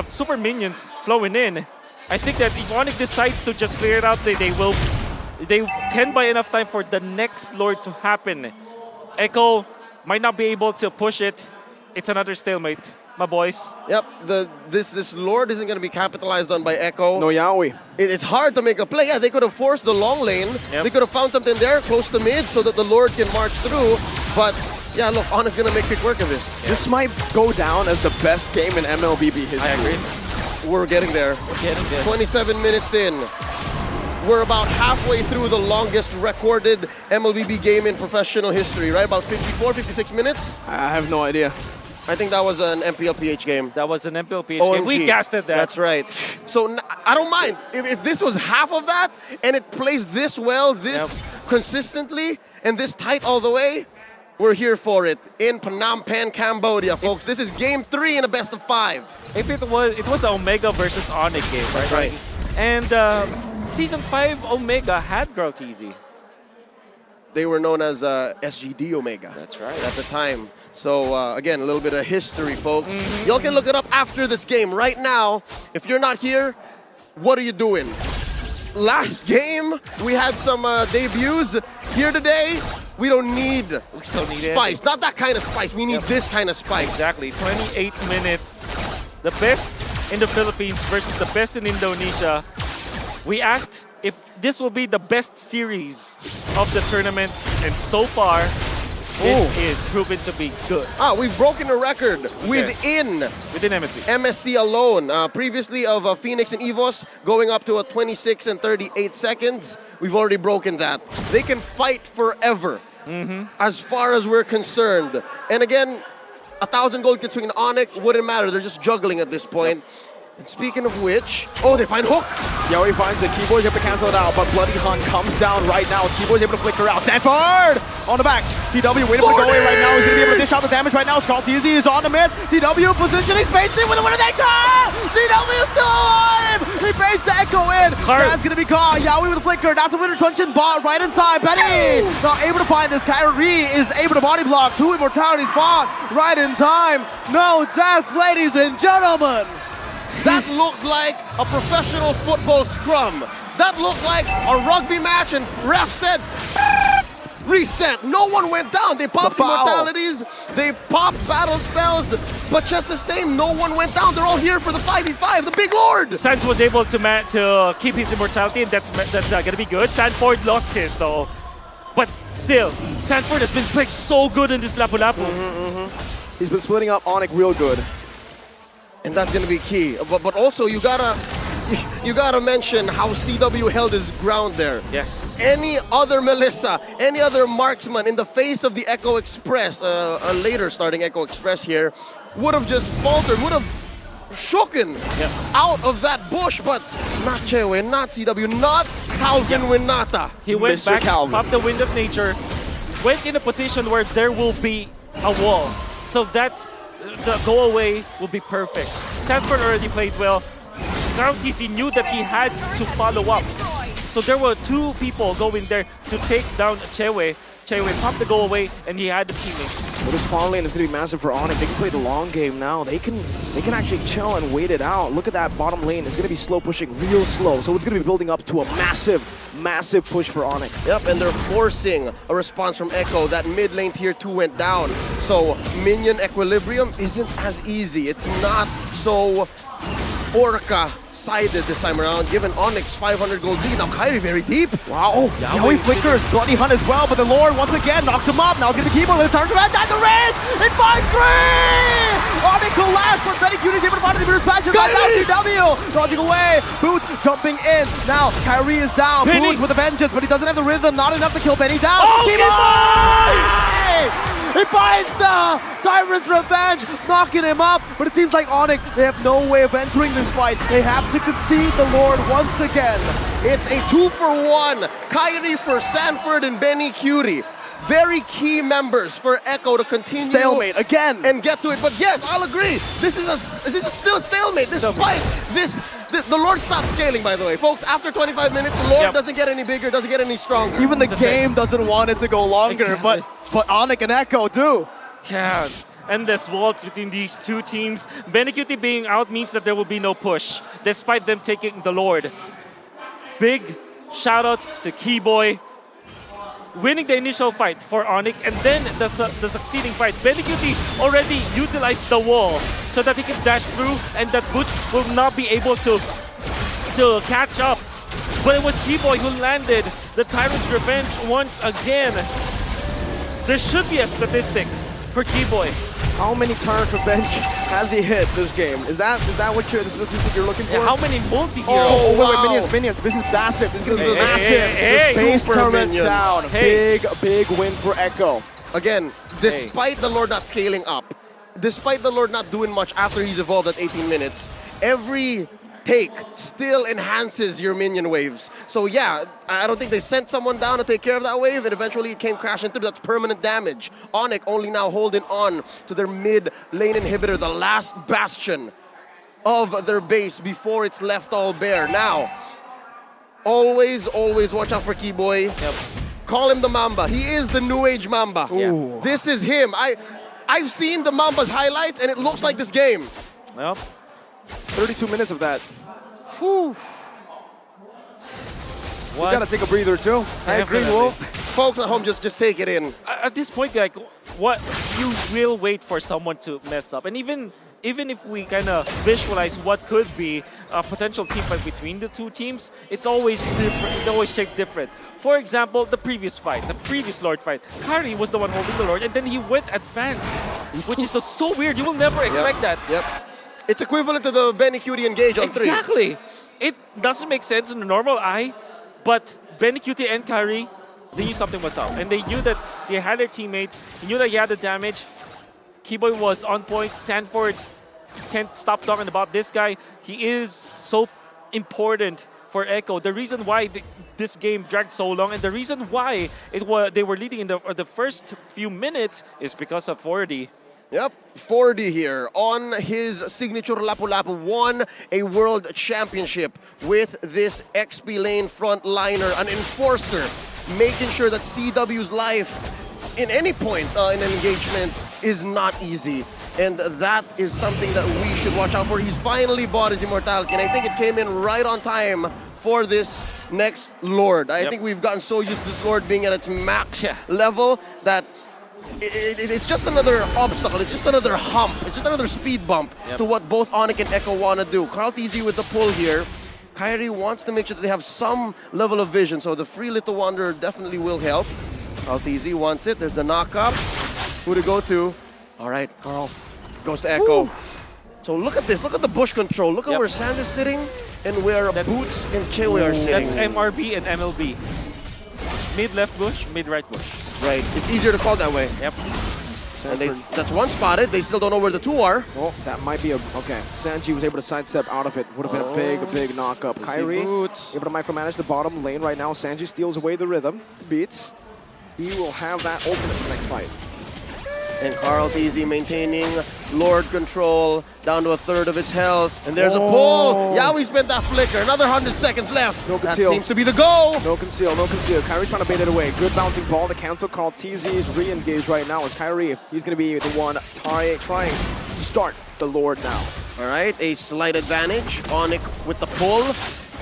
super minions flowing in. I think that if ONIC decides to just clear it out, they can buy enough time for the next Lord to happen. Echo might not be able to push it. It's another stalemate, my boys. Yep, this Lord isn't going to be capitalized on by Echo. No Yaoi. It's hard to make a play. Yeah, they could have forced the long lane. Yep. They could have found something there close to mid so that the Lord can march through. But yeah, look, ONIC's going to make quick work of this. Yeah. This might go down as the best game in MLBB history. I agree. We're getting there. We're getting there. 27 minutes in. We're about halfway through the longest recorded MLBB game in professional history, right? About 54, 56 minutes? I have no idea. I think that was an MPLPH game. That was an MPLPH OMG. game. We casted that. That's right. So I don't mind. If this was half of that and it plays this well, this consistently, and this tight all the way, we're here for it in Phnom Penh, Cambodia, folks. This is game 3 in a best of 5. If it was Omega versus ONIC game, right? That's right. And Season 5 Omega had Girl TZ. They were known as SGD Omega. That's right. At the time. So again, a little bit of history, folks. Y'all can look it up after this game. Right now, if you're not here, what are you doing? Last game, we had some debuts. Here today, We don't need it. spice. Not that kind of spice. We need this kind of spice. Exactly. 28 minutes. The best in the Philippines versus the best in Indonesia. We asked if this will be the best series of the tournament, and so far, it is proven to be good. We've broken a record within MSC. MSC alone. Previously of Phoenix and EVOS going up to a 26 and 38 seconds. We've already broken that. They can fight forever as far as we're concerned. And again, 1,000 gold can swing in ONIC, wouldn't matter. They're just juggling at this point. And speaking of which, they find Hook. He finds it. Keyboy's able to cancel it out, but Bloody Hunt comes down right now as Keyboy's able to flicker out. Sanford on the back. CW waiting for the go away right now. He's going to be able to dish out the damage right now. Skalteezy is on the mid. CW positioning, spacing with a winner nature. CW is still alive. He baits the Echo in. That's going to be caught. Yaoi with a flicker. That's a winner Truncheon bot right in time. Benny not able to find this. Kyrie is able to body block. 2 immortalities bot right in time. No deaths, ladies and gentlemen. That looks like a professional football scrum. That looked like a rugby match, and ref said, reset. No one went down. They popped immortalities, they popped battle spells, but just the same, no one went down. They're all here for the 5v5, the big lord. Sands was able to keep his immortality, and that's gonna be good. Sanford lost his though. But still, Sanford has been playing so good in this Lapu-Lapu. He's been splitting up ONIC real good. And that's going to be key. But also, you gotta mention how CW held his ground there. Yes. Any other Melissa, any other marksman in the face of the Echo Express, a later starting Echo Express here, would have just faltered, would have shooken out of that bush, but not Chewe, not CW, not Calvin Winata. He went back, popped the Wind of Nature, went in a position where there will be a wall, so that the go away will be perfect. Sanford already played well. Ground TC knew that he had to follow up. So there were 2 people going there to take down Chewe. Chewe popped the go away, and he had the teammates. Well, this fall lane is going to be massive for ONIC. They can play the long game now. They can actually chill and wait it out. Look at that bottom lane. It's going to be slow pushing, real slow. So it's going to be building up to a massive push for ONIC. Yep, and they're forcing a response from Echo. That mid lane tier 2 went down. So minion equilibrium isn't as easy. It's not so Orca-sided this time around, given Onyx 500 gold lead. Now Kyrie very deep. Wow. Yaoi flickers. Bloody Hunt as well, but the Lord once again knocks him up. Now it's going to be Keyboard with a charge from outside the range. It finds 3! Onyx collapse, but Benny Cutie is able to find the expansion. CW dodging away. Boots jumping in. Now Kyrie is down. Boots with a vengeance, but he doesn't have the rhythm. Not enough to kill Benny down. He finds the Tyrant's Revenge, knocking him up, but it seems like ONIC, they have no way of entering this fight. They have to concede the Lord once again. It's a 2-for-1. Kyrie for Sanford and Benny Cutie. Very key members for Echo to continue. Stalemate again. And get to it. But yes, I'll agree. This is still a stalemate. Despite the Lord stopped scaling, by the way. Folks, after 25 minutes, the Lord doesn't get any bigger, doesn't get any stronger. Even the game doesn't want it to go longer, but ONIC and Echo do. Yeah, endless waltz between these 2 teams. Benny Cutie being out means that there will be no push, despite them taking the Lord. Big shout-outs to Keyboy, winning the initial fight for ONIC, and then the succeeding fight. Benny Cutie already utilized the wall so that he can dash through, and that Boots will not be able to catch up. But it was Keyboy who landed the Tyrant's Revenge once again. There should be a statistic for Keyboy. How many Tyrant's Revenge has he hit this game? Is that what the statistic you're looking for? Yeah, how many multi-heroes? Wait, minions. This is massive. This is going to be massive. Base tournament down. Big win for Echo. Again, despite the Lord not scaling up, despite the Lord not doing much after he's evolved at 18 minutes, every take still enhances your minion waves. So yeah, I don't think they sent someone down to take care of that wave, and eventually it came crashing through. That's permanent damage. ONIC only now holding on to their mid lane inhibitor, the last bastion of their base before it's left all bare. Now, always watch out for Keyboy. Yep. Call him the Mamba. He is the new age Mamba. Yeah. This is him. I've seen the Mamba's highlights, and it looks like this game. Yep. 32 minutes of that. Whew. You gotta take a breather too. I agree, Definitely. Wolf. Folks at home, just take it in. At this point, like, what you will wait for someone to mess up, and even if we kind of visualize what could be a potential team fight between the two teams, it's always different. It's always shaped different. For example, the previous fight, the previous Lord fight, Kari was the one holding the Lord, and then he went advanced, which is so weird. You will never expect that. Yep. It's equivalent to the Benny Cutie engage on 3. Exactly. It doesn't make sense in the normal eye, but Benny Cutie and Kari, they knew something was up, and they knew that they had their teammates. They knew that he had the damage. Keyboy was on point. Sanford can't stop talking about this guy. He is so important for Echo. The reason why this game dragged so long, and the reason why they were leading in the first few minutes is because of 4D. Yep, 4D here on his signature Lapu-Lapu won a world championship with this XP lane frontliner, an enforcer, making sure that CW's life in any point in an engagement is not easy. And that is something that we should watch out for. He's finally bought his immortality, and I think it came in right on time for this next Lord. I think we've gotten so used to this Lord being at its max level that it's just another obstacle, it's just another hump, it's just another speed bump to what both ONIC and Echo want to do. Carl TZ with the pull here. Kyrie wants to make sure that they have some level of vision, so the free Little Wanderer definitely will help. Carl TZ wants it, there's the knock-up. Who to go to? All right, Carl goes to Echo. Woo. So look at this, look at the bush control. Look at where Sans is sitting and where Boots and Chewe are sitting. That's MRB and MLB. Mid-left bush, mid-right bush. Right, it's easier to call that way. Yep. And that's one spotted. They still don't know where the 2 are. Oh, that might be okay. Sanji was able to sidestep out of it. Would have been a big knock-up. Kyrie able to micromanage the bottom lane right now. Sanji steals away the rhythm. Beats. He will have that ultimate for the next fight. And Carl TZ maintaining Lord control down to 1/3 of its health. And there's a pull. Yawi spent that flicker. Another 100 seconds left. No that conceal. seems to be the goal. No conceal, no conceal. Kyrie's trying to bait it away. Good bouncing ball to cancel. Carl TZ is re-engaged right now as Kyrie. He's going to be the one trying to start the Lord now. All right, a slight advantage. ONIC with the pull.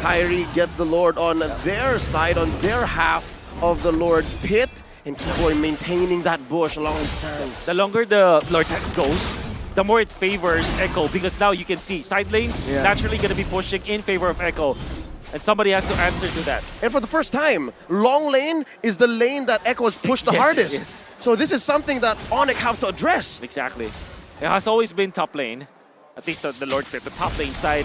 Kyrie gets the Lord on their side, on their half of the Lord pit. And Keyboy maintaining that bush along with Sans. The longer the Lord Tax goes, the more it favors Echo, because now you can see side lanes naturally going to be pushing in favor of Echo. And somebody has to answer to that. And for the first time, long lane is the lane that Echo has pushed the hardest. Yes. So this is something that ONIC have to address. Exactly. It has always been top lane, at least the Lord Pit, the top lane side.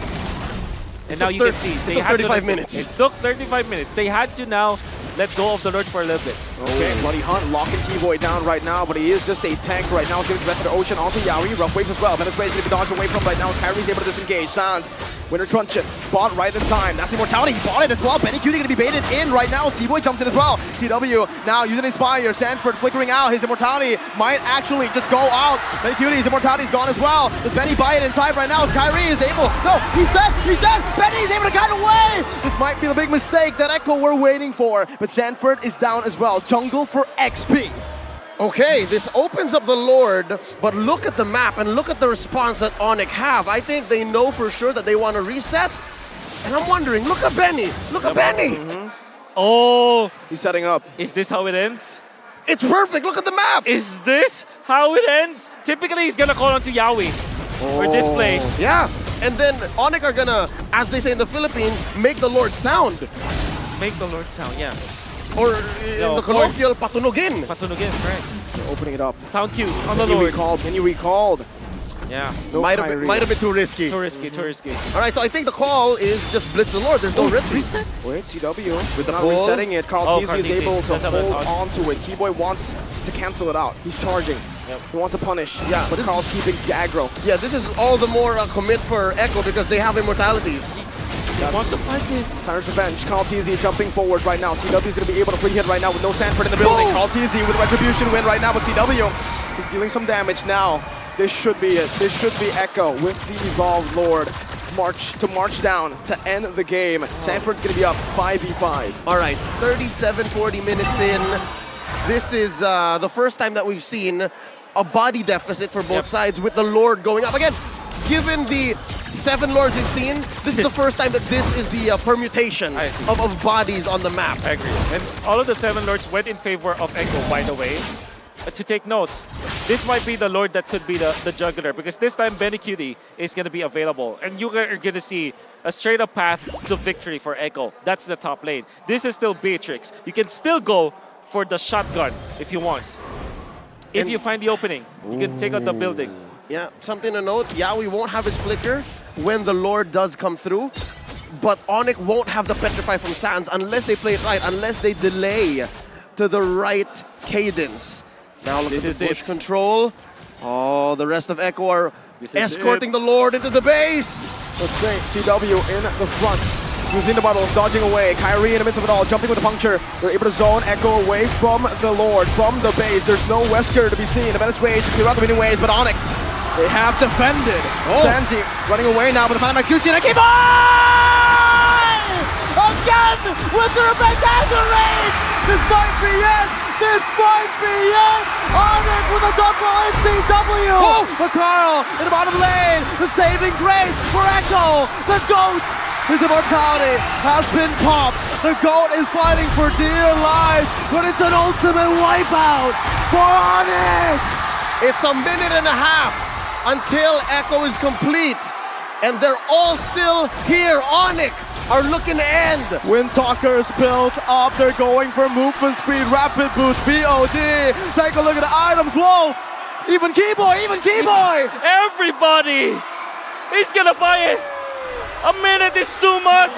And now you can see they had 35 minutes. It took 35 minutes. They had to now let go of the Lord for a little bit. Okay, Bloody Hunt locking Keyboy down right now, but he is just a tank right now. Giving the rest of the ocean onto Yawi. Rough waves as well. Venezuela's going to be dodged away from right now as Kyrie's able to disengage. Sans, Winter Truncheon, bought right in time. That's the immortality. He bought it as well. Benny Cutie going to be baited in right now. Keyboy jumps in as well. CW now using Inspire. Sanford flickering out. His immortality might actually just go out. Benny Cutie's immortality is gone as well. Does Benny buy it in time right now as Kyrie is able? No, he's dead. He's dead. Benny's able to guide away. This might be the big mistake that Echo were waiting for, but Sanford is down as well. Jungle for XP. Okay, this opens up the Lord, but look at the map and look at the response that ONIC have. I think they know for sure that they want to reset. And I'm wondering, look at Benny. Look at Benny. Oh, He's setting up. is this how it ends? It's perfect. Look at the map. Is this how it ends? Typically, he's going to call onto Yawi for this play. Yeah, and then ONIC are gonna, as they say in the Philippines, make the Lord sound. Make the Lord sound, yeah. Or in the colloquial, patunugin. Patunugin, right. They're opening it up. Sound cues on the Can you Lord. recall? Can you recalled? Yeah. No Might have Kyrie. been too risky. Too risky, too risky. All right, so I think the call is just blitz the Lord. There's no rhythm. Reset? Wait, CW with the not pull. resetting it. Carl Oh, TZ Carl is TZ. able to Does have a hold touch. onto it. Keyboy wants to cancel it out. He's charging. He wants to punish. Yeah, but this Carl's keeping the aggro. Yeah, this is all the more commit for Echo because they have immortalities. They want to fight this. Tyler's revenge. Carl TZ jumping forward right now. CW is going to be able to free hit right now with no Sanford in the building. Boom. Carl TZ with a retribution win right now, but CW is dealing some damage now. This should be it. This should be Echo with the Evolved Lord. March down to end the game. Sanford's going to be up 5v5. All right, 40 minutes in. This is the first time that we've seen a body deficit for both sides with the Lord going up. Again, given the 7 lords we've seen, this is the first time that this is the permutation of bodies on the map. I agree. And all of the 7 lords went in favor of Echo, by the way. To take note, this might be the lord that could be the juggler, because this time Benny Cutie is going to be available. And you are going to see a straight up path to victory for Echo. That's the top lane. This is still Beatrix. You can still go for the shotgun if you want. If you find the opening, you can take out the building. Yeah, something to note. Yeah, we won't have his flicker when the Lord does come through, but ONIC won't have the Petrify from Sands unless they play it right, unless they delay to the right cadence. Now look at the push control. Oh, the rest of Echo are escorting the Lord into the base. Let's say CW in the front. Using the bottles, dodging away. Kyrie in the midst of it all, jumping with the puncture. They're able to zone Echo away from the Lord, from the base. There's no Wesker to be seen. The Menace Rage to clear out the winning ways, but ONIC, they have defended. Sanji running away now with the Panama QC and a keep on! Again with the Revenge Dagger Rage! This might be it! This might be it! ONIC with a double NCW! Oh! But Carl in the bottom lane, the saving grace for Echo! The GOAT! His immortality has been popped. The GOAT is fighting for dear life, but it's an ultimate wipeout for ONIC! It's a minute and a half until Echo is complete, and they're all still here. ONIC are looking to end. Windtalker's built up. They're going for movement speed, rapid boost, BOD. Take a look at the items. Whoa! Even Keyboy, even Keyboy! Everybody is gonna buy it. A minute is too much.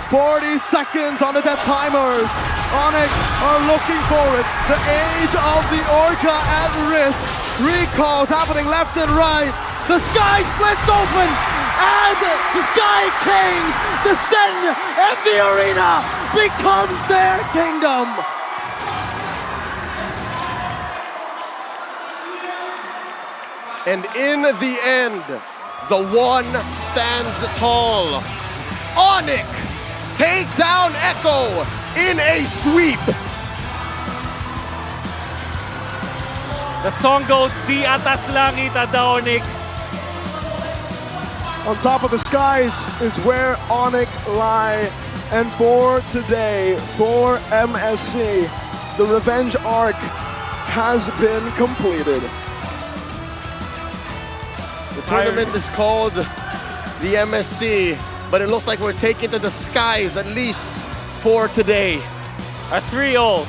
40 seconds on the death timers. ONIC are looking for it. The age of the Orca at risk. Recalls happening left and right. The sky splits open as the Sky Kings descend and the arena becomes their kingdom. And in the end, the one stands tall. ONIC take down Echo in a sweep. The song goes, Di atas langit ada ONIC. On top of the skies is where ONIC lie. And for today, for MSC, the revenge arc has been completed. The tournament is called the MSC, but it looks like we're taking to the skies at least for today. A 3-0,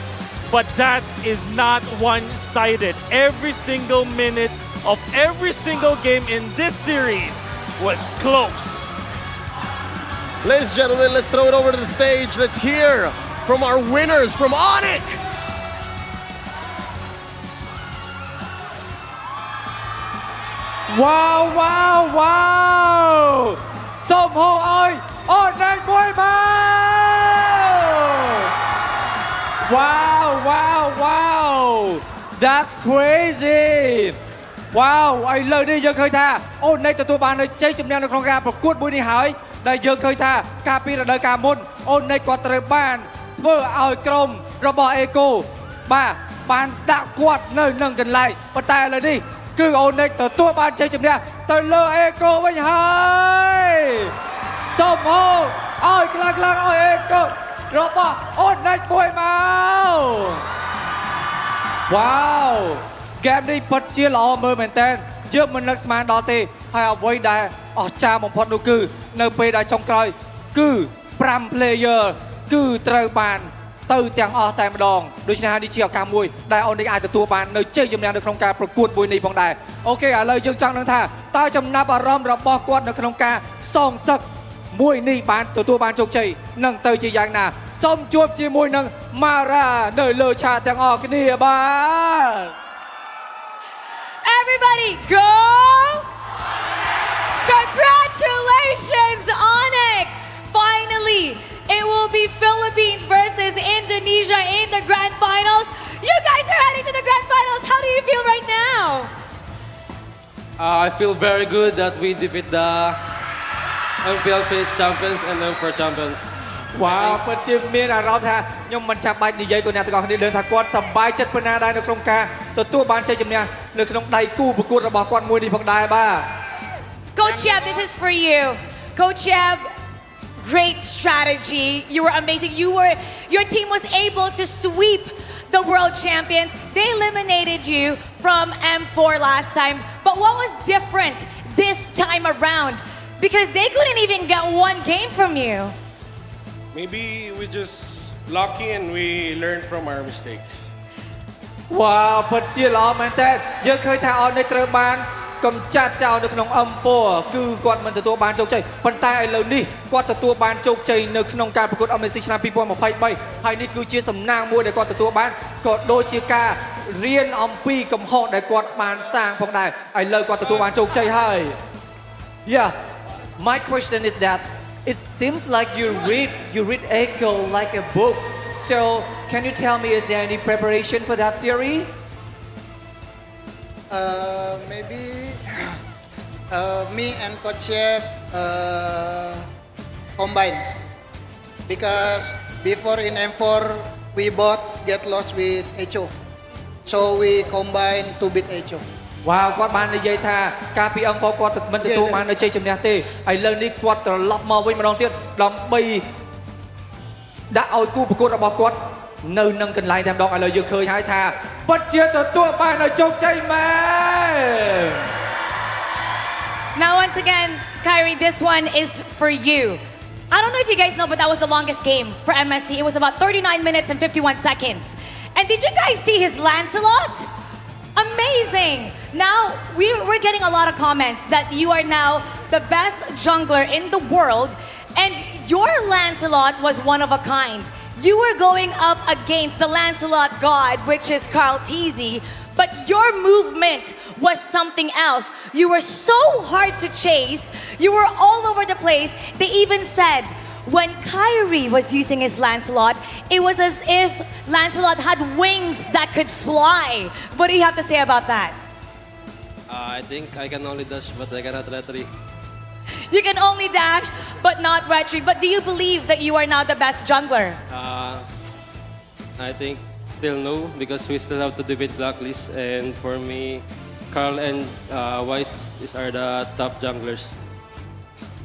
but that is not one-sided. Every single minute of every single game in this series was close. Ladies and gentlemen, let's throw it over to the stage. Let's hear from our winners from ONIC. Wow, wow, wow! Sông Hồ ơi, ONIC vui màu! Wow, wow, wow! That's crazy! Wow, ឥឡូវនេះយើងឃើញថា ONIC ទទួលបាននូវជ័យជំនះនៅក្នុងការប្រកួតមួយនេះហើយដែលយើងឃើញថាកាលពីរដូវកាលមុន ONIC គាត់ត្រូវបានធ្វើឲ្យក្រុមរបស់ Echo បានដាក់គាត់នៅនឹងកន្លែងប៉ុន្តែឥឡូវនេះគឺ ONIC ទទួលបានជ័យជំនះទៅលើ Echo វិញហើយសូមហៅឲ្យខ្លាំងៗឲ្យ Echo របស់ ONIC មួយមក Wow ហ្គេមនេះពិតជាល្អមើលមែនតើយើងមិននឹកស្មានដល់ទេហើយអ្វីដែលអស្ចារ្យបំផុតនោះគឺនៅពេលដែលចុងក្រោយគឺ5 player គឺត្រូវបានទៅទាំងអស់តែម្ដងដូច្នេះហើយនេះជាឱកាសមួយដែល ONIC អាចទទួលបាននៅជ័យជំនះនៅក្នុងការប្រកួតមួយនេះផងដែរអូខេឥឡូវយើងចង់ដឹងថាតើចំណាប់អារម្មណ៍របស់គាត់នៅក្នុងការសងសឹកមួយនេះបានទទួលបានជោគជ័យនឹងទៅជាយ៉ាងណាសូមជួបជាមួយនឹង Mara នៅលើឆាកទាំងអស់គ្នាបាទ Everybody go! Congratulations, ONIC! Finally, it will be Philippines versus Indonesia in the grand finals. You guys are heading to the grand finals. How do you feel right now? I feel very good that we defeat the MPL Phase champions and M4 champions. វ៉ាវពិតជាមានអារម្មណ៍ថាខ្ញុំមិនចាំបាច់និយាយទៅអ្នកទាំងអស់គ្នាដឹងថាគាត់សប្បាយចិត្តប៉ុណ្ណាដែរនៅក្នុងការទទួលបានជ័យជំនះនៅក្នុងដៃគូប្រកួតរបស់គាត់មួយនេះផងដែរបាទ Coach Yab, this is for you. Coach Yab, great strategy. You were amazing. Your team was able to sweep the world champions. They eliminated you from M4 last time. But what was different this time around? Because they couldn't even get one game from you. Maybe we just lucky and we learn from our mistakes. វ៉ាវពិតជាល្អមែនតើយើងឃើញថាអននេះត្រូវបានកំចាត់ចោលនៅក្នុង M4 គឺគាត់មិនទទួលបានជោគជ័យប៉ុន្តែឥឡូវនេះគាត់ទទួលបានជោគជ័យនៅក្នុងការប្រកួត MSC ឆ្នាំ 2023 ហើយនេះគឺជាសំណាងមួយដែលគាត់ទទួលបានក៏ដូចជាការរៀនអំពីកំហុសដែលគាត់បានសាងផងដែរឥឡូវគាត់ទទួលបានជោគជ័យហើយ Yeah my question is that it seems like you read Echo like a book so can you tell me is there any preparation for that series maybe me and Coach Chef combine because before in M4 we both get lost with Echo, so we combine to beat Echo. វ៉ាវគាត់បាននិយាយថាការពី M4 គាត់មិនទទួលបាននៅជ័យជំនះទេឥឡូវនេះគាត់ត្រឡប់មកវិញម្ដងទៀតដើម្បីដាក់ឲ្យគូប្រកួតរបស់គាត់នៅនឹងកន្លែងតែម្ដងឥឡូវយើងឃើញហើយថាពិតជាទទួលបាននៅជោគជ័យមែន Now once again, Kyrie, this one is for you. I don't know if you guys know, but that was the longest game for MSC. It was about 39 minutes and 51 seconds. And did you guys see his Lancelot? Amazing! Now, we're getting a lot of comments that you are now the best jungler in the world, and your Lancelot was one of a kind. You were going up against the Lancelot god, which is Carl Teasy, but your movement was something else. You were so hard to chase. You were all over the place. They even said when Kyrie was using his Lancelot, it was as if Lancelot had wings that could fly. What do you have to say about that? I think I can only dash, but I cannot retreat. You can only dash, but not retreat. But do you believe that you are now the best jungler? I think still no, because we still have to defeat Blacklist, and for me, Carl and Wise are the top junglers.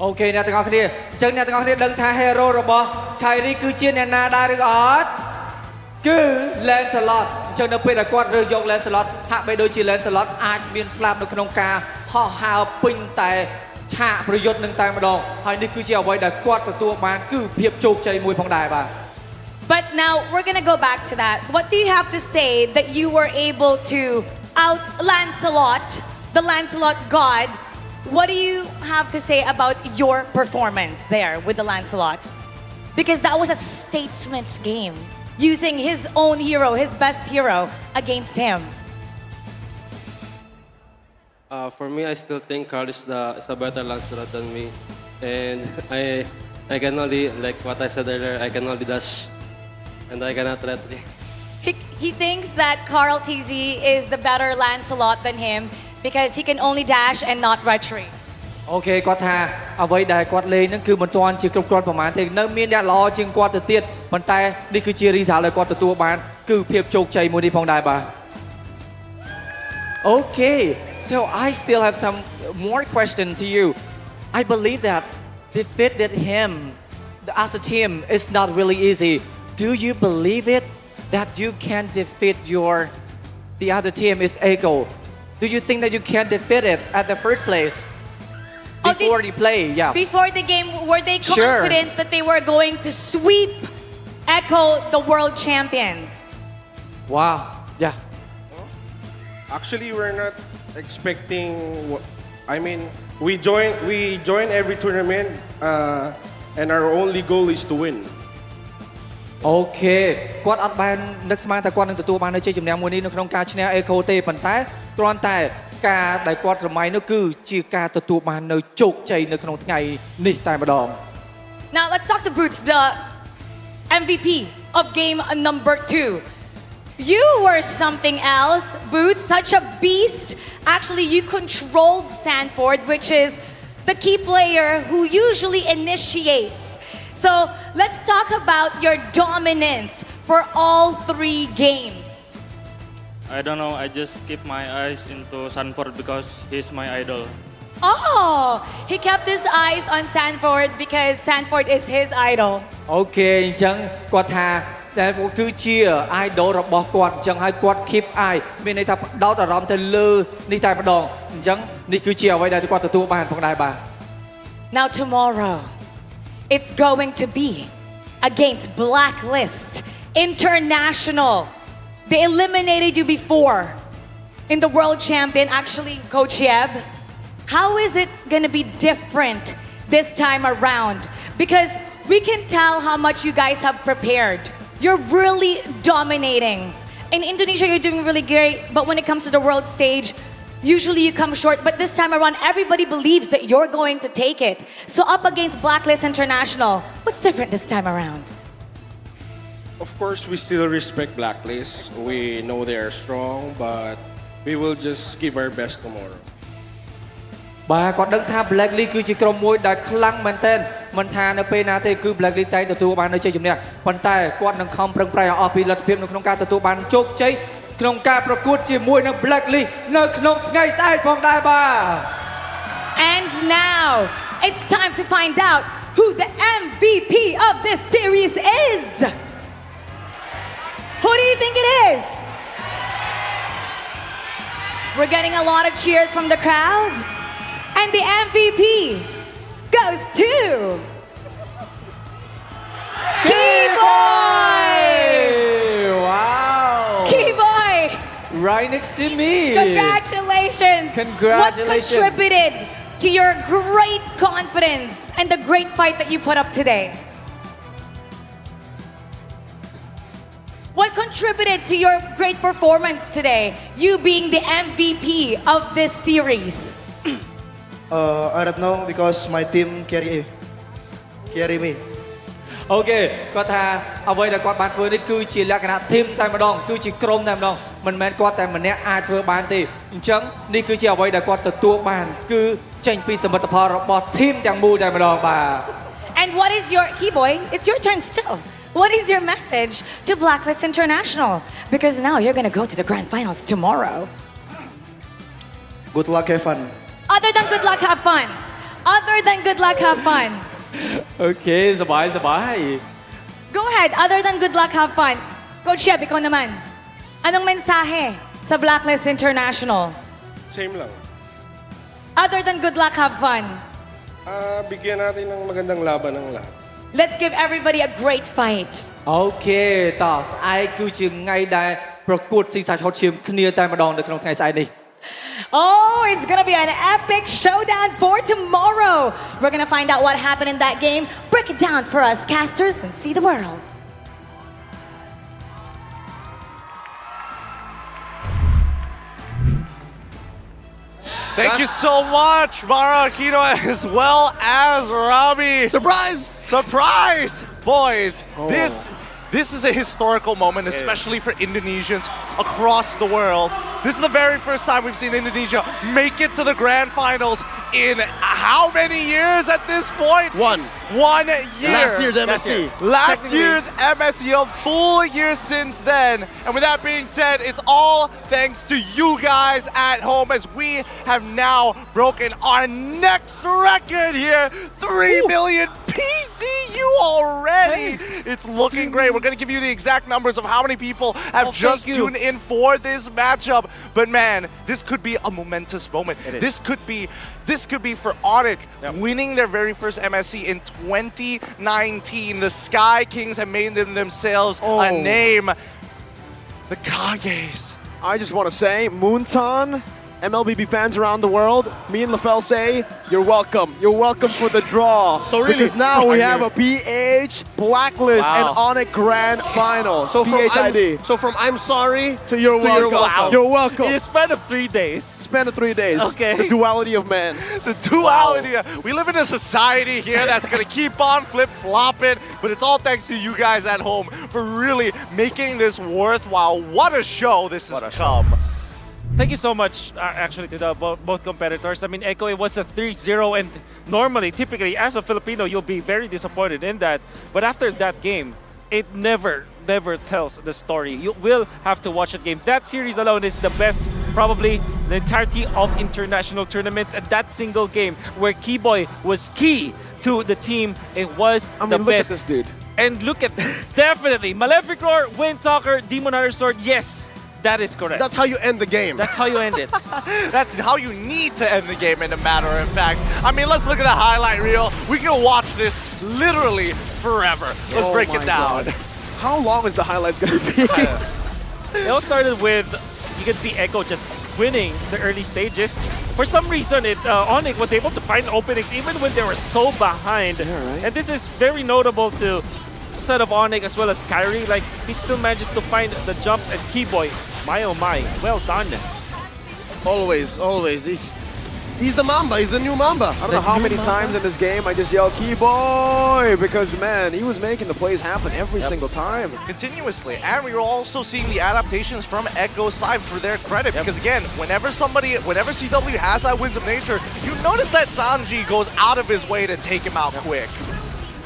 អូខេអ្នកទាំងអស់គ្នាអញ្ចឹងអ្នកទាំងអស់គ្នាដឹងថា hero របស់ Kyrie គឺជាអ្នកណាដែរឬអត់គឺ Lancelot អញ្ចឹងនៅពេលដែលគាត់រើសយក Lancelot ហាក់បីដូចជា Lancelot អាចមានស្លាប់នៅក្នុងការហោះហើរពេញតែឆាកប្រយុទ្ធនឹងតែម្ដងហើយនេះគឺជាអ្វីដែលគាត់ទទួលបានគឺភាពជោគជ័យមួយផងដែរបាទ But now we're gonna go back to that. What do you have to say that you were able to out Lancelot, the Lancelot god? What do you have to say about your performance there with the Lancelot? Because that was a statement game, using his own hero, his best hero, against him. For me, I still think Carl is a better Lancelot than me, and I can only, like what I said earlier, I can only dash, and I cannot retreat. He thinks that Carl Teasy is the better Lancelot than him because he can only dash and not retreat. អូខេគាត់ថាអ្វីដែលគាត់លេងហ្នឹងគឺមិនទាន់ជាគ្រប់គ្រាន់ប្រហែលទេនៅមានអ្នកល្អជាងគាត់ទៅទៀតប៉ុន្តែនេះគឺជា result ដែលគាត់ទទួលបានគឺភាពជោគជ័យមួយនេះផងដែរបាទ Okay so I still have some more question to you I believe that defeated him as a team is not really easy do you believe it that you can defeat the other team is Echo do you think that you can defeat it at the first place before they play, yeah. Before the game, were they confident that they were going to sweep Echo, the world champions? Wow, yeah. Actually, we're not expecting. I mean, we join every tournament, and our only goal is to win. អូខេគាត់អត់បាននឹកស្មានថាគាត់នឹងទទួលបាននៅជ័យជំនះមួយនេះនៅក្នុងការឈ្នះ Echo ទេប៉ុន្តែគ្រាន់តែការដែលគាត់ស្រមៃនោះគឺជាការទទួលបាននៅជោគជ័យនៅក្នុងថ្ងៃនេះតែម្ដង Now let's talk to Boots, the MVP of game number 2. You were something else, Boots, such a beast. Actually, you controlled Sanford, which is the key player who usually initiates. So let's talk about your dominance for all 3 games. I don't know, I just keep my eyes into Sanford because he's my idol. Oh, he kept his eyes on Sanford because Sanford is his idol. អូខេអញ្ចឹងគាត់ថាតែគឺជា idol របស់គាត់អញ្ចឹងហើយគាត់ keep eye មានន័យថាផ្ដោតអារម្មណ៍ទៅលើនេះតែម្ដងអញ្ចឹងនេះគឺជាអ្វីដែលគាត់ទទួលបានផងដែរបាទ Now tomorrow, it's going to be against Blacklist International. They eliminated you before in the World Champion, actually, Coach Yeb. How is it going to be different this time around? Because we can tell how much you guys have prepared. You're really dominating. In Indonesia, you're doing really great, but when it comes to the world stage, usually you come short, but this time around, everybody believes that you're going to take it. So up against Blacklist International, what's different this time around? Of course, we still respect Blacklist. We know they are strong, but we will just give our best tomorrow. បាទគាត់ដឹងថា Blacklist គឺជាក្រុមមួយដែលខ្លាំងមែនទែនមិនថានៅពេលណាទេគឺ Blacklist តែទទួលបាននៅជ័យជំនះប៉ុន្តែគាត់នឹងខំប្រឹងប្រែងឲ្យអស់ពីលទ្ធភាពនៅក្នុងការទទួលបានជោគជ័យក្នុងការប្រកួតជាមួយនឹង Blacklist នៅក្នុងថ្ងៃស្អែកផងដែរបាទ And now, it's time to find out who the MVP of this series is. Who do you think it is? We're getting a lot of cheers from the crowd. And the MVP goes to Keyboy! Wow! Keyboy! Right next to me! Congratulations! Congratulations! What contributed to your great confidence and the great fight that you put up today? What contributed to your great performance today, you being the MVP of this series? I don't know because my team carry me. អូខេគាត់ថាអ្វីដែលគាត់បានធ្វើនេះគឺជាលក្ខណៈ team តែម្ដងគឺជាក្រុមតែម្ដងមិនមែនគាត់តែម្នាក់អាចធ្វើបានទេអញ្ចឹងនេះគឺជាអ្វីដែលគាត់ទទួលបានគឺចេញពីសមិទ្ធផលរបស់ team ទាំងមូលតែម្ដងបាទ And what is your Keyboy? It's your turn still. What is your message to Blacklist International? Because now you're going to go to the grand finals tomorrow. Good luck, have fun. Other than good luck, have fun. Other than good luck, have fun. អូខេសប្បាយសប្បាយ Go ahead. Other than good luck, have fun. Coach Yeb, ikaw naman. Anong mensahe sa Blacklist International? Same lang. Other than good luck, have fun. Bigyan natin ng magandang laban ng lahat. Let's give everybody a great fight. អូខេតោះស្អែកគឺជាថ្ងៃដែលប្រកួតស៊ីសាច់ហត់ឈាមគ្នាតែម្ដងនៅក្នុងថ្ងៃស្អែកនេះ Oh, it's going to be an epic showdown for tomorrow. We're going to find out what happened in that game. Break it down for us, casters, and see the world. Thank you so much, Mara Aquino, as well as Robbie. Surprise! Surprise! Boys, this is a historical moment, especially for Indonesians across the world. This is the very first time we've seen Indonesia make it to the grand finals in how many years at this point? 1 year. Last year's MSC. Last year's MSC, a full year since then. And with that being said, it's all thanks to you guys at home as we have now broken our next record here. 3 million PCU already. It's looking great. We're going to give you the exact numbers of how many people have just tuned in for this matchup. But man, this could be a momentous moment. This could be for ONIC winning their very first MSC in 2019. The Sky Kings have made themselves a name. The Kages. I just want to say, Moonton, MLBB fans around the world, me and LaFell say, you're welcome. You're welcome for the draw. So really, because now we have a PH, Blacklist, and ONIC Grand Final. So PHID. from I'm sorry to you're welcome. welcome. You're welcome. You spent 3 days. Spend 3 days. Okay. The duality of man. The duality. We live in a society here that's going to keep on flip-flopping, but it's all thanks to you guys at home for really making this worthwhile. What a show this has become. Thank you so much, actually, to both competitors. I mean, Echo, it was a 3-0, and normally, typically, as a Filipino, you'll be very disappointed in that. But after that game, it never tells the story. You will have to watch that game. That series alone is the best probably the entirety of international tournaments, and that single game where Keyboy was key to the team, it was I mean, the look best. at this dude. And look at, definitely, Malefic Roar, Wind Talker, Demon Hunter Sword, yes, that is correct. That's how you end the game. That's how you end it. That's how you need to end the game, in a matter of fact. I mean, let's look at the highlight reel. We can watch this literally forever. Let's break it down. God. How long is the highlights going to be? It all started with, you can see Echo just winning the early stages. For some reason, ONIC was able to find openings even when they were so behind. Yeah, right. And this is very notable to set of ONIC as well as Kyrie. Like, he still manages to find the jumps, and Keyboy, my oh my, well done. Always, always. He's the Mamba. He's the new Mamba. I don't know how many times in this game I just yelled Keyboy because, man, he was making the plays happen every single time. Continuously, and we were also seeing the adaptations from Echo's side for their credit, because again, whenever CW has that Winds of Nature, you notice that Sanji goes out of his way to take him out quick.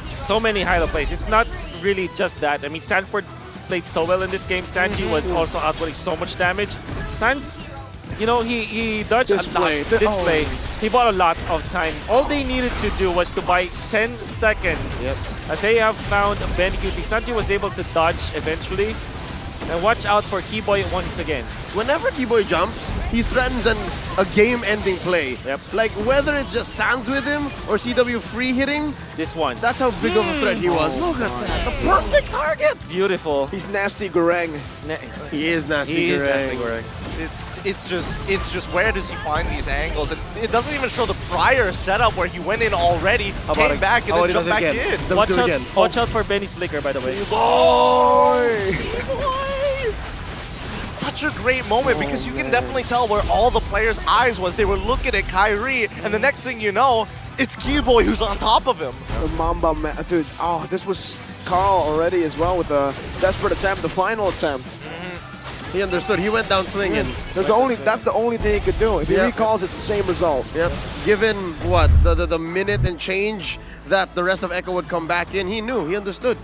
So many high-low plays. It's not really just that. I mean, Sanford played so well in this game. Sanji was also outputting so much damage. Sans, you know, he dodged a lot. Display. He bought a lot of time. All they needed to do was to buy 10 seconds. As they have found Ben QT, Sanji was able to dodge eventually. And watch out for Keyboy once again. Whenever Keyboy jumps, he threatens a game-ending play. Like, whether it's just Sans with him or CW free hitting, This one. that's how big of a threat he was. Look at that. The perfect target. Beautiful. He's nasty Goreng. He is nasty. He is Goreng. nasty Goreng. It's just where does he find these angles? And it doesn't even show the prior setup where he went in already, came back, and then jumped back in. Watch out for Benny's flicker, by the way. Such a great moment, because you can definitely tell where all the players' eyes was. They were looking at Kyrie, and the next thing you know, it's Keyboy who's on top of him. The Mamba, man. Dude, oh, this was Carl already as well with the desperate attempt, the final attempt. He understood. He went down swinging. That's the only thing he could do. If he recalls, it's the same result. Yep. Given what the minute and change that the rest of Echo would come back in, he knew. He understood.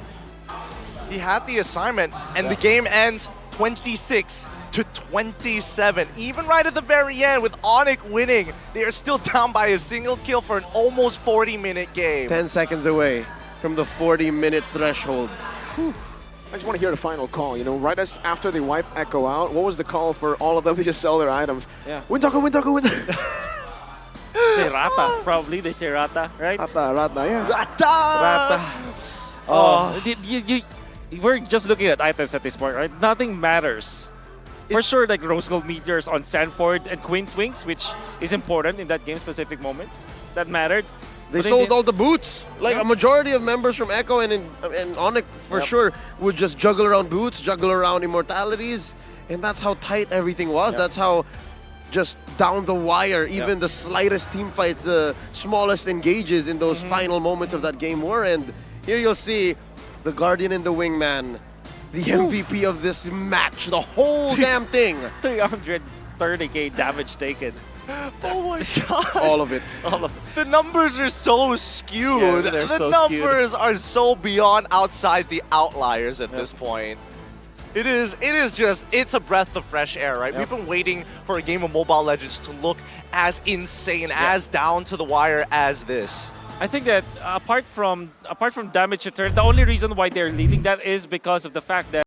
He had the assignment, and the game ends 26 to 27. Even right at the very end, with ONIC winning, they are still down by a single kill for an almost 40-minute game. 10 seconds away from the 40-minute threshold. Whew. I just want to hear the final call. You know, right as after they wipe Echo out, what was the call for all of them to just sell their items? Yeah. Wind Talker, Wind Talker, Wind Talker. Say Rata. Probably they say Rata, right? Rata, yeah. Rata! Oh, we're just looking at items at this point, right? Nothing matters. For sure, like Rose Gold Meteors on Sanford and Queen's Wings, which is important in that game-specific moments. That mattered. They sold all the boots. Like a majority of members from Echo and ONIC for sure would just juggle around boots, juggle around immortalities, and that's how tight everything was. That's how just down the wire, even the slightest team fights, the smallest engages in those final moments of that game were. And here you'll see the Guardian and the Wingman, the MVP of this match, the whole damn thing. 330k damage taken. Oh my god. All of it. All of it. The numbers are so skewed. Yeah, they're the so numbers are so beyond outside the outliers at this point. It's a breath of fresh air, right? We've been waiting for a game of Mobile Legends to look as insane, as down to the wire as this. I think that apart from damage return, the only reason why they're leading that is because of the fact that